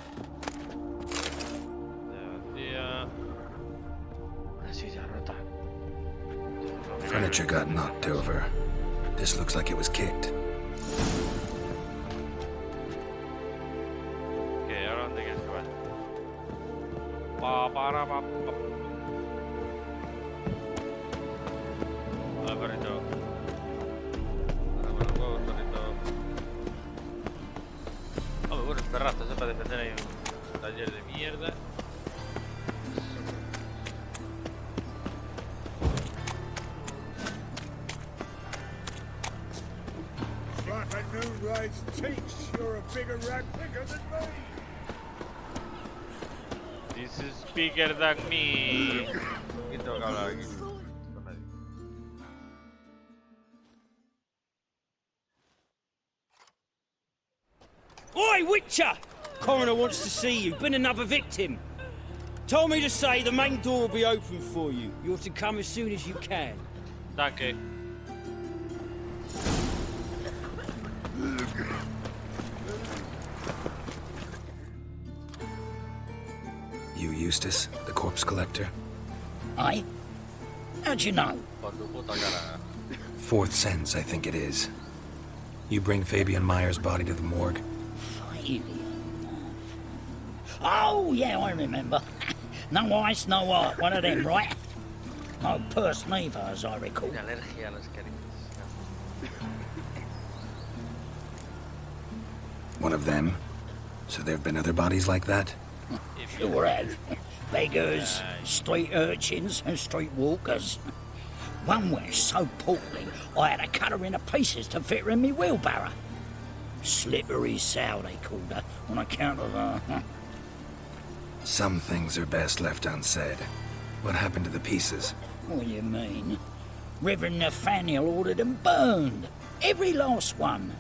Furniture got knocked over. This looks like it was kicked. Okay, ahora dónde quieres que vaya. Hola, perrito. Ahora los huevos, perrito. Oh, bueno, perrazo, para defender ahí un taller de mierda. You're a bigger rat bigger than me. This is bigger than me. ¿Qué tengo que hablar aquí? Con nadie. Oi, Witcher! Coroner wants to see you. Been another victim. Told me to say the main door will be open for you. You're to come as soon as you can. Danke. You Eustace, the corpse collector? Aye? How'd you know? Fourth sense, I think it is. You bring Fabian Meyer's body to the morgue? Fabian? Oh, yeah, I remember. No ice, no art, one of them, right? No purse neither, as I recall. Alergia a las caricias. One of them? So there have been other bodies like that? Sure have. Beggars, street urchins, and street walkers. One was so portly, I had to cut her into pieces to fit her in me wheelbarrow. Slippery sow, they called her, on account of her. Some things are best left unsaid. What happened to the pieces? What do you mean? Reverend Nathaniel ordered them burned. Every last one.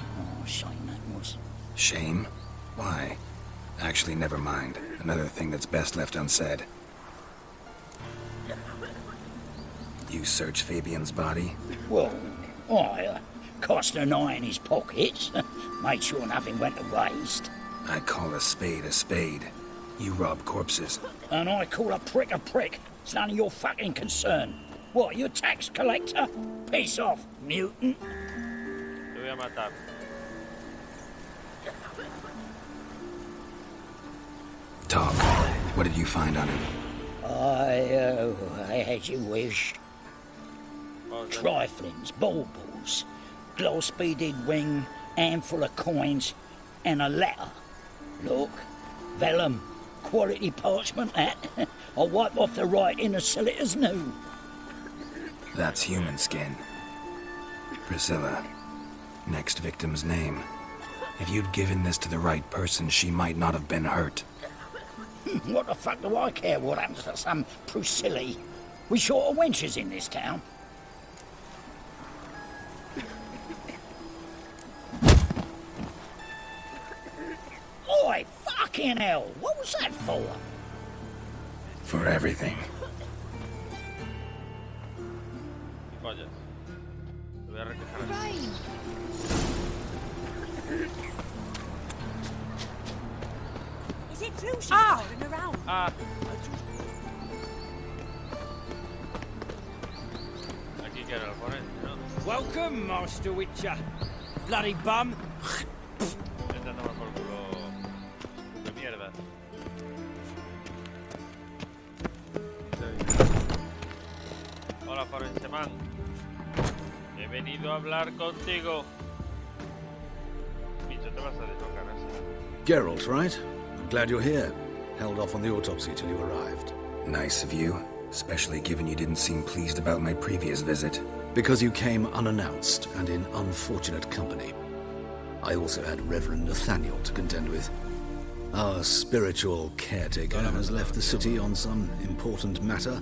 Oh, shame that was. Shame? Why? Actually, never mind. Another thing that's best left unsaid. You search Fabian's body? Well, I cast an eye in his pockets. Made sure nothing went to waste. I call a spade a spade. You rob corpses. And I call a prick a prick. It's none of your fucking concern. What, you a tax collector? Piss off, mutant. Te voy a matar. Talk. What did you find on him? I as you wish. Triflings, baubles, gloss-beaded ring, handful of coins, and a letter. Look, vellum, quality parchment, that. I'll wipe off the writing and sell it as new. That's human skin. Priscilla. Next victim's name. If you'd given this to the right person, she might not have been hurt. What the fuck do I care what happens to some Priscilla? We short of wenches in this town. Oi, fucking hell! What was that for? For everything. Vaya. Te voy a recoger. Is it true she's hiding around? Aquí quiero lo poner, ¿no? Welcome, Master Witcher. Bloody bum. Vete a tomar por culo de mierda. Hola, forense man. He venido a hablar contigo. Bicho, te vas a deslocar así. Geralt, right? I'm glad you're here. Held off on the autopsy till you arrived. Nice of you, especially given you didn't seem pleased about my previous visit. Because you came unannounced and in unfortunate company. I also had Reverend Nathaniel to contend with. Our spiritual caretaker has left the city on some important matter.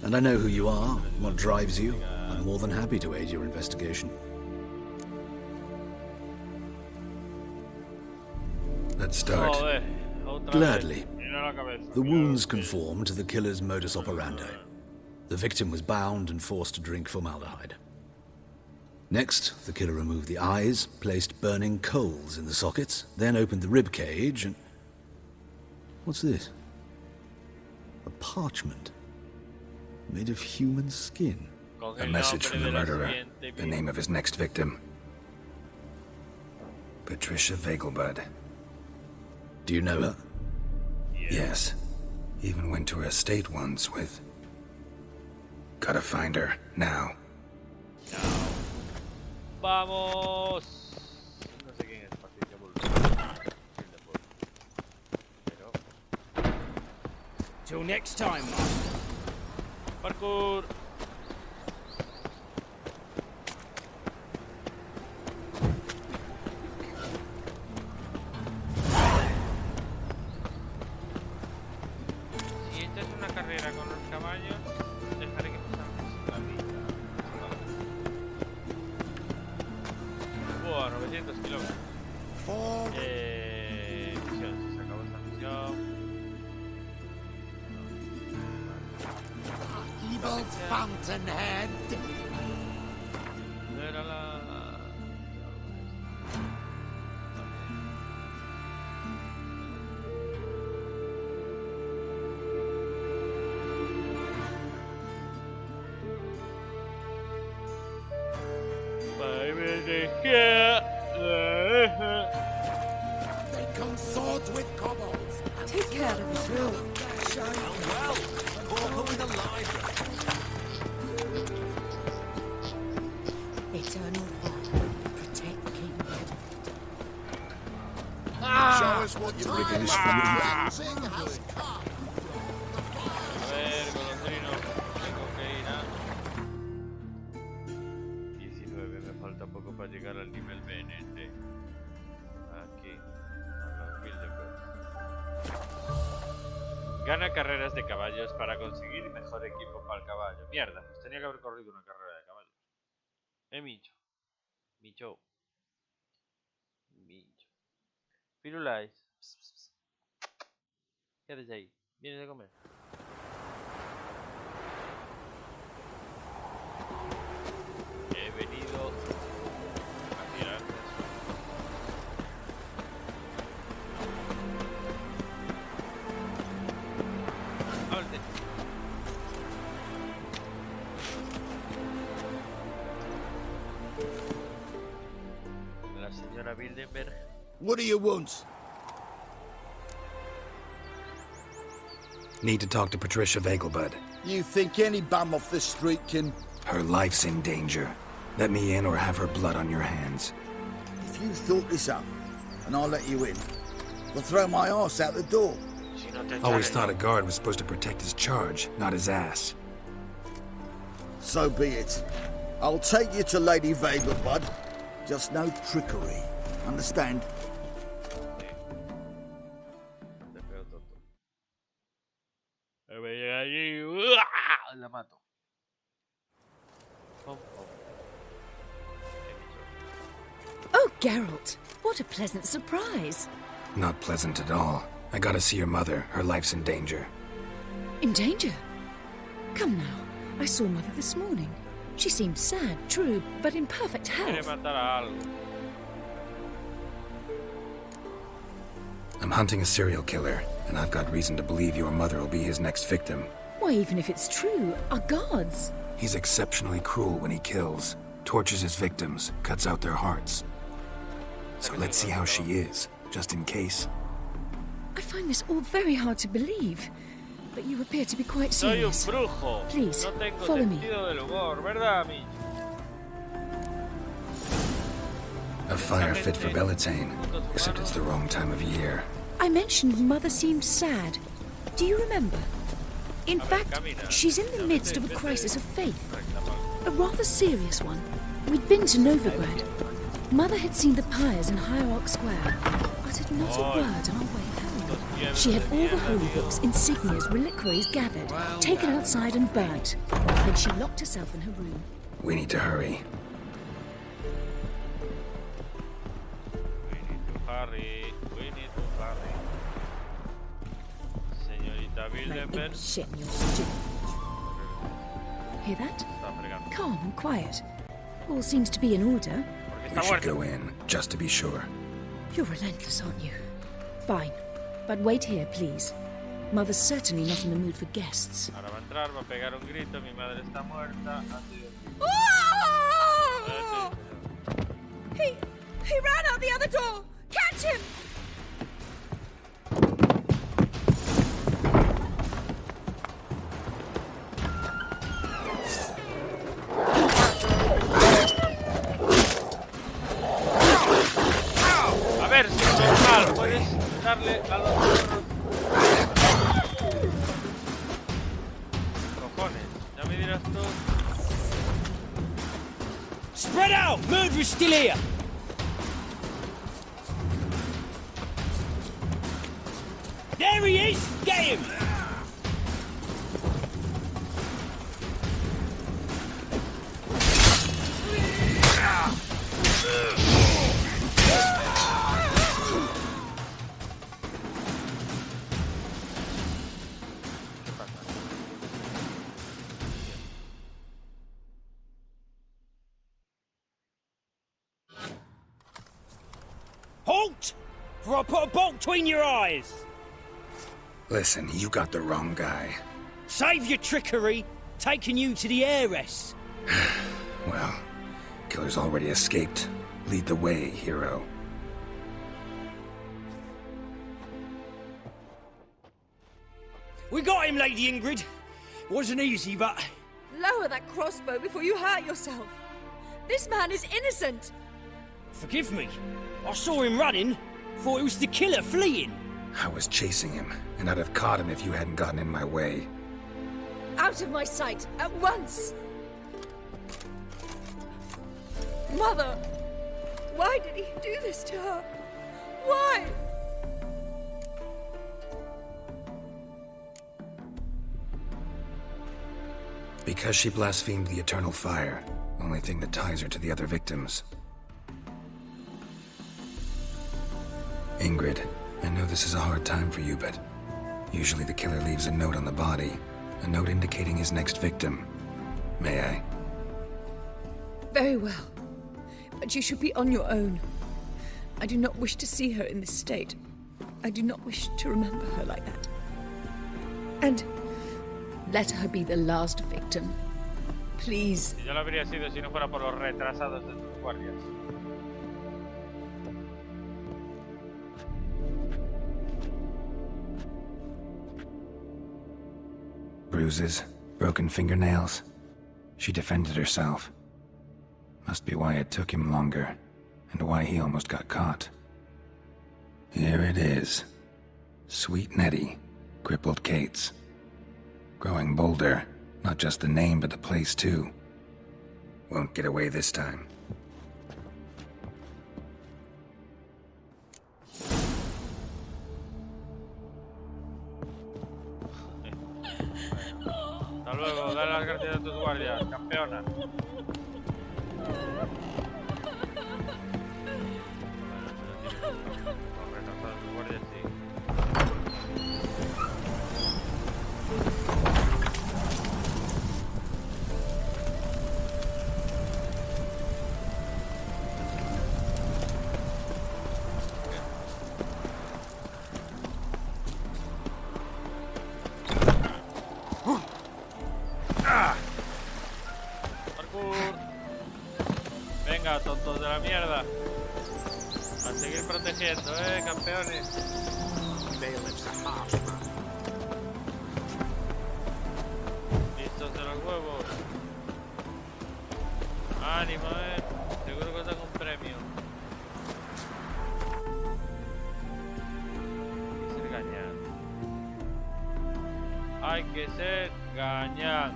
And I know who you are, what drives you. I'm more than happy to aid your investigation. Let's start. Gladly. The wounds conform to the killer's modus operandi. The victim was bound and forced to drink formaldehyde. Next, the killer removed the eyes, placed burning coals in the sockets, then opened the rib cage and... What's this? A parchment. Made of human skin. A message from the murderer. The name of his next victim. Patricia Vegelbud. Do you know her? Yes. Even went to her estate once with... Gotta find her, now. Vamos. No sé quién es Patricia Vegelbud. Pero... Till next time, Master. Parkour. Si esta es una carrera con los caballos, dejaré que pasamos la vida. Buah, 900 kilómetros. Misión, se acabó esta misión. Evil's fountainhead. No era la... They consort with kobolds Take care of yourself. Eternal Father, protect King Edward. Show us what you're bringing us from. A ver, golondrino, tengo que ir a 19, me falta poco para llegar al nivel BNT. Aquí, a los Bilderberg. Gana carreras de caballos para conseguir mejor equipo para el caballo. Mierda, pues tenía que haber corrido una carrera de caballos. Micho. Micho. Micho. Firulais. ¿Qué haces ahí? ¿Vienes a comer? He venido a mirar. ¡Ábrete! La señora Bilderberg. What do you want? Need to talk to Patricia Vegelbud. You think any bum off the street can... Her life's in danger. Let me in or have her blood on your hands. If you thought this up, and I'll let you in, we'll throw my arse out the door. Always thought a guard was supposed to protect his charge, not his ass. So be it. I'll take you to Lady Vegelbud. Just no trickery. Understand? La mato. Oh, Geralt, what a pleasant surprise. Not pleasant at all. I gotta see your mother. Her life's in danger. In danger? Come now, I saw Mother this morning. She seemed sad, true, but in perfect health. I'm hunting a serial killer, and I've got reason to believe your mother will be his next victim. Why, even if it's true, our guards. He's exceptionally cruel when he kills, tortures his victims, cuts out their hearts. So let's see how she is, just in case. I find this all very hard to believe, but you appear to be quite serious. Soy un brujo. Please, no tengo follow me. Sentido del humor, ¿verdad, Micho? A fire fit for Bellatane, except it's the wrong time of year. I mentioned Mother seemed sad. Do you remember? In fact, she's in the midst of a crisis of faith. A rather serious one. We'd been to Novigrad. Mother had seen the pyres in Hierarch Square, uttered not a word on our way home. She had all the holy books, insignias, reliquaries gathered, taken outside and burnt. Then she locked herself in her room. We need to hurry. We need to hurry. Señorita Bilderberg. Shit in your stew. Hear that? Calm and quiet. All seems to be in order. We should go in, just to be sure. You're relentless, aren't you? Fine. But wait here, please. Mother's certainly not in the mood for guests. Ahora va a entrar, va a pegar un grito, mi madre está muerta. He ran out the other door! Catch him! A ver, si es normal, puedes darle a los otros. Cojones, ya me dirás tú. Spread out! Murderer's still here! There he is! Get him! Halt! For I'll put a bolt between your eyes! Listen, you got the wrong guy. Save your trickery, taking you to the heiress. Well, killer's already escaped. Lead the way, hero. We got him, Lady Ingrid. Wasn't easy, but... Lower that crossbow before you hurt yourself. This man is innocent. Forgive me. I saw him running. Thought it was the killer fleeing. I was chasing him, and I'd have caught him if you hadn't gotten in my way. Out of my sight, at once! Mother! Why did he do this to her? Why? Because she blasphemed the eternal fire, only thing that ties her to the other victims. Ingrid, I know this is a hard time for you, but usually the killer leaves a note on the body, a note indicating his next victim. May I? Very well. But you should be on your own. I do not wish to see her in this state. I do not wish to remember her like that. And let her be the last victim. Please. Yo lo habría sido si no fuera por los retrasados de tus guardias. Bruises, broken fingernails. She defended herself. Must be why it took him longer, and why he almost got caught. Here it is. Sweet Nettie, crippled Kate's. Growing bolder, not just the name but the place too. Won't get away this time. Hasta luego, dale las gracias a tus guardias, campeona. Venga, tontos de la mierda. A seguir protegiendo, campeones. Listos de los huevos. Ánimo, seguro que os dan un premio. Hay que ser gañán.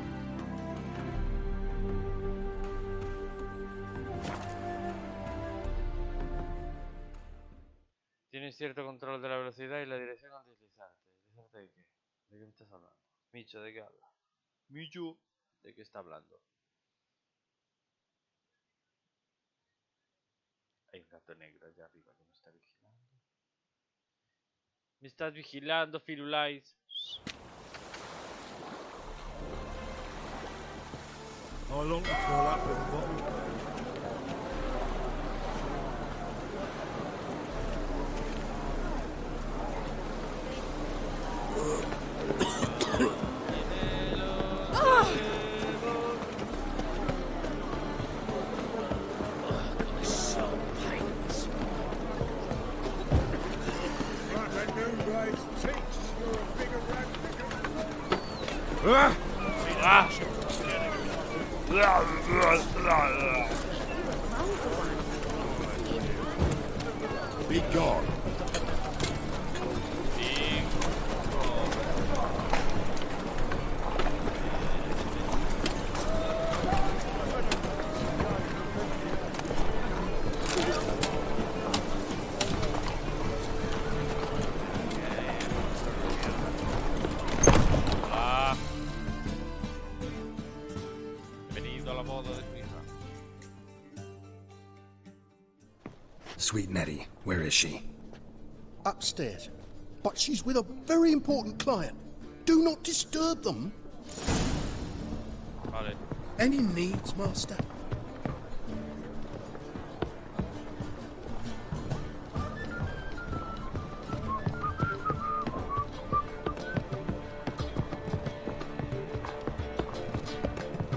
Tienes cierto control de la velocidad y la dirección al deslizarte. ¿Deslizarte de qué? ¿De qué me estás hablando? Micho, ¿de qué habla? Micho, ¿de qué está hablando? Hay un gato negro allá arriba que me está vigilando. Me estás vigilando, Firulais. How long to fill up with a bottle? Be gone. Sweet Nettie, where is she? Upstairs. But she's with a very important client. Do not disturb them. Vale. Any needs, Master?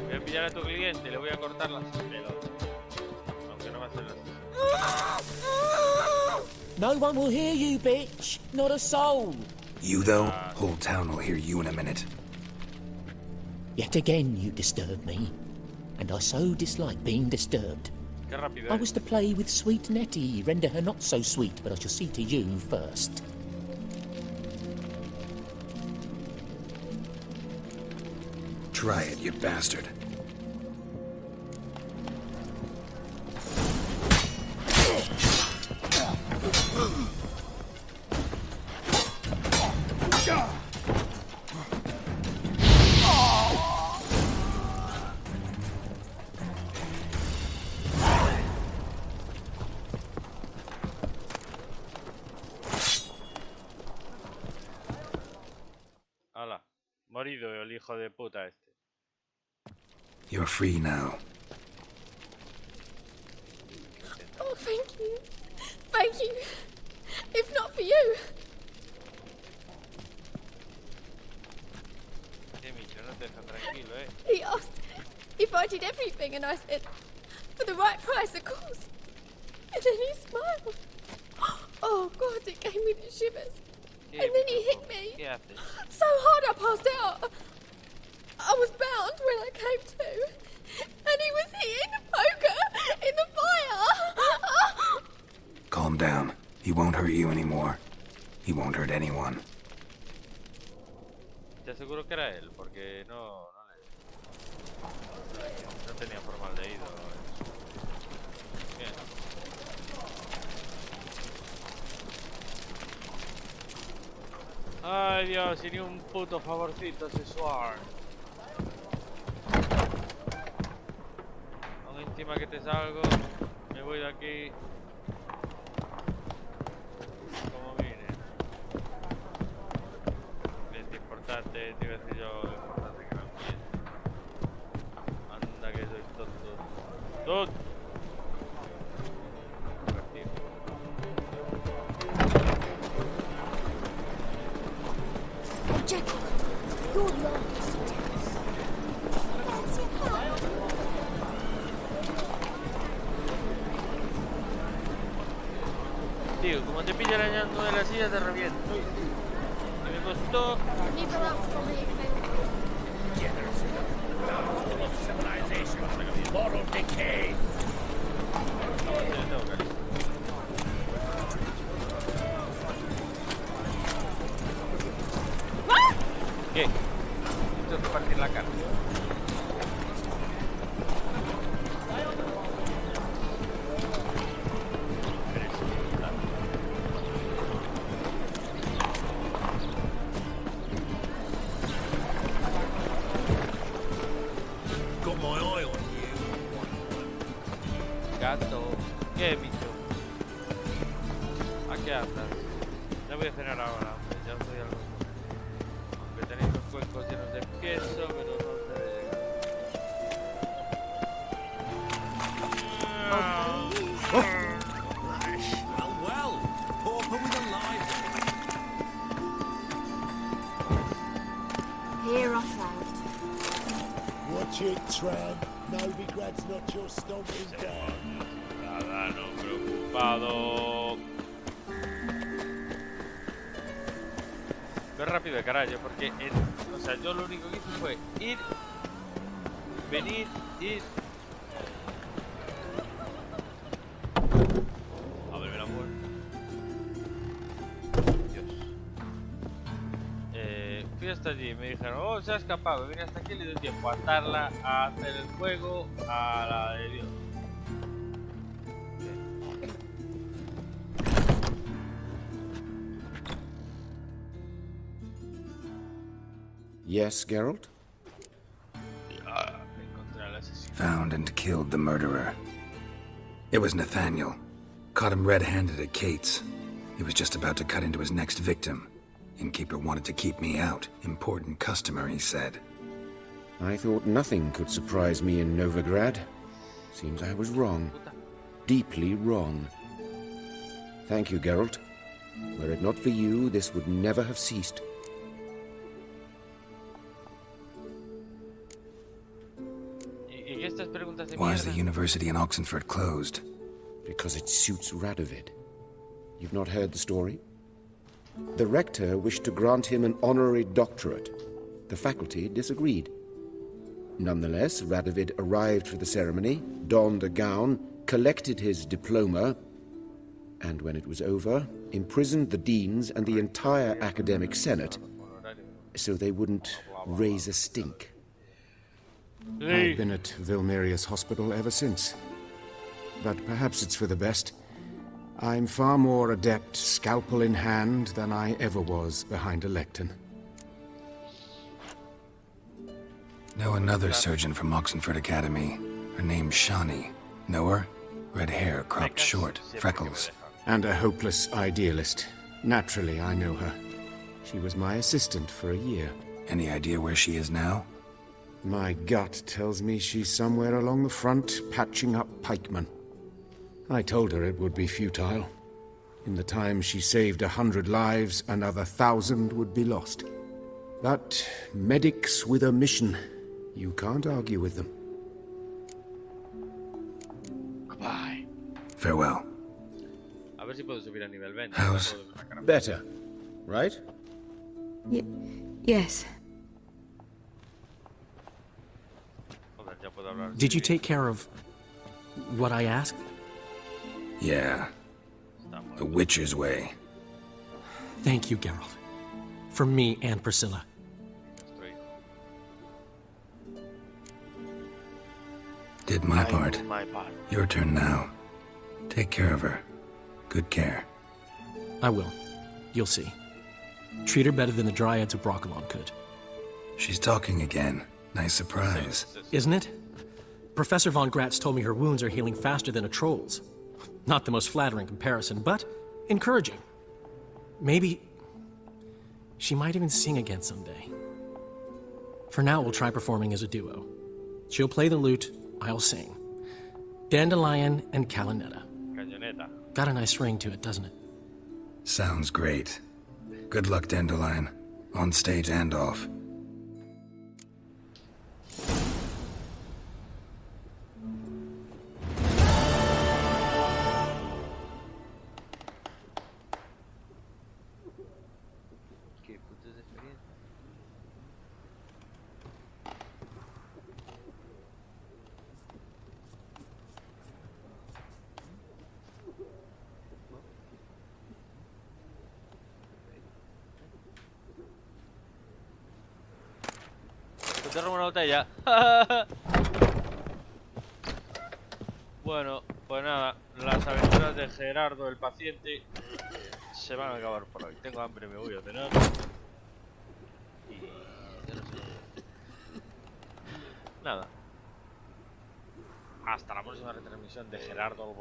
Voy a pillar a tu cliente y le voy a cortar las pelos. Aunque no va a ser las... No one will hear you, bitch. Not a soul. You, though, whole town will hear you in a minute. Yet again you disturb me, and I so dislike being disturbed. I was to play with sweet Nettie, render her not so sweet, but I shall see to you first. Try it, you bastard. Hala, morido el hijo de puta este. You're free now. Oh, thank you. Thank you. If not for you. No te deja tranquilo, He asked if I did everything, and I said, for the right price, of course. And then he smiled. Oh, God, it gave me the shivers. And then he hit me so hard I passed out. I was bound when I came to, and he was hitting the poker in the fire. Calm down. He won't hurt you anymore. He won't hurt anyone. Te aseguro que era él, porque no tenía formaldehído. Bien. Ay Dios, y ni un puto favorcito sexual. Con encima que te salgo, me voy de aquí como vine. Es importante, te iba a decir yo, lo importante que no entiendo. Anda que soy tonto. ¡Tonto! Jackie, your longest attempts. Tío, como te pilla arañando de la silla te reviento. Y me costó... Moral decay. ¿Qué? Esto es partir la cara. Got my eye on you. Gato. ¿Qué, bicho? ¿A qué andas? Ya voy a cenar ahora, hombre. Ya estoy algo. Aunque tenéis los cuencos llenos de queso, pero no te Well, pauper with a life. Hear us out. Watch it, tramp. Novigrad's not your stomping ground. Nada, no preocupado. Ve rápido de carajo, porque o sea, yo lo único que hice fue ir, venir, ir. A ver, la muerte. Dios. Fui hasta allí y me dijeron, oh, se ha escapado, vine hasta aquí y le dio tiempo a atarla, a hacer el juego, a la de Dios. Yes, Geralt? Found and killed the murderer. It was Nathaniel. Caught him red-handed at Kate's. He was just about to cut into his next victim. Innkeeper wanted to keep me out. Important customer, he said. I thought nothing could surprise me in Novigrad. Seems I was wrong. Deeply wrong. Thank you, Geralt. Were it not for you, this would never have ceased. Why is the university in Oxenford closed? Because it suits Radovid. You've not heard the story? The rector wished to grant him an honorary doctorate. The faculty disagreed. Nonetheless, Radovid arrived for the ceremony, donned a gown, collected his diploma, and when it was over, imprisoned the deans and the entire academic senate so they wouldn't raise a stink. I've been at Vilmerius Hospital ever since. But perhaps it's for the best. I'm far more adept scalpel in hand than I ever was behind a lectern. Know another surgeon from Oxenford Academy. Her name's Shani. Know her? Red hair, cropped short, freckles. And a hopeless idealist. Naturally, I know her. She was my assistant for a year. Any idea where she is now? My gut tells me she's somewhere along the front, patching up pikemen. I told her it would be futile. In the time she saved 100 lives, another 1,000 would be lost. But medics with a mission, you can't argue with them. Goodbye. Farewell. A ver si puedo subir a nivel 20. How's better, right? Yes. Did you take care of what I asked? Yeah. The Witcher's way. Thank you, Geralt. For me and Priscilla. Did my part. Your turn now. Take care of her. Good care. I will. You'll see. Treat her better than the Dryads of Broccolon could. She's talking again. Nice surprise. Isn't it? Professor von Gratz told me her wounds are healing faster than a troll's. Not the most flattering comparison, but encouraging. Maybe she might even sing again someday. For now, we'll try performing as a duo. She'll play the lute, I'll sing. Dandelion and Calinetta. Got a nice ring to it, doesn't it? Sounds great. Good luck, Dandelion. On stage and off. Te robo una botella. Bueno, pues nada, las aventuras de Gerardo el paciente se van a acabar por hoy. Tengo hambre, me voy a cenar. Y ya no sé. Nada. Hasta la próxima retransmisión de Gerardo el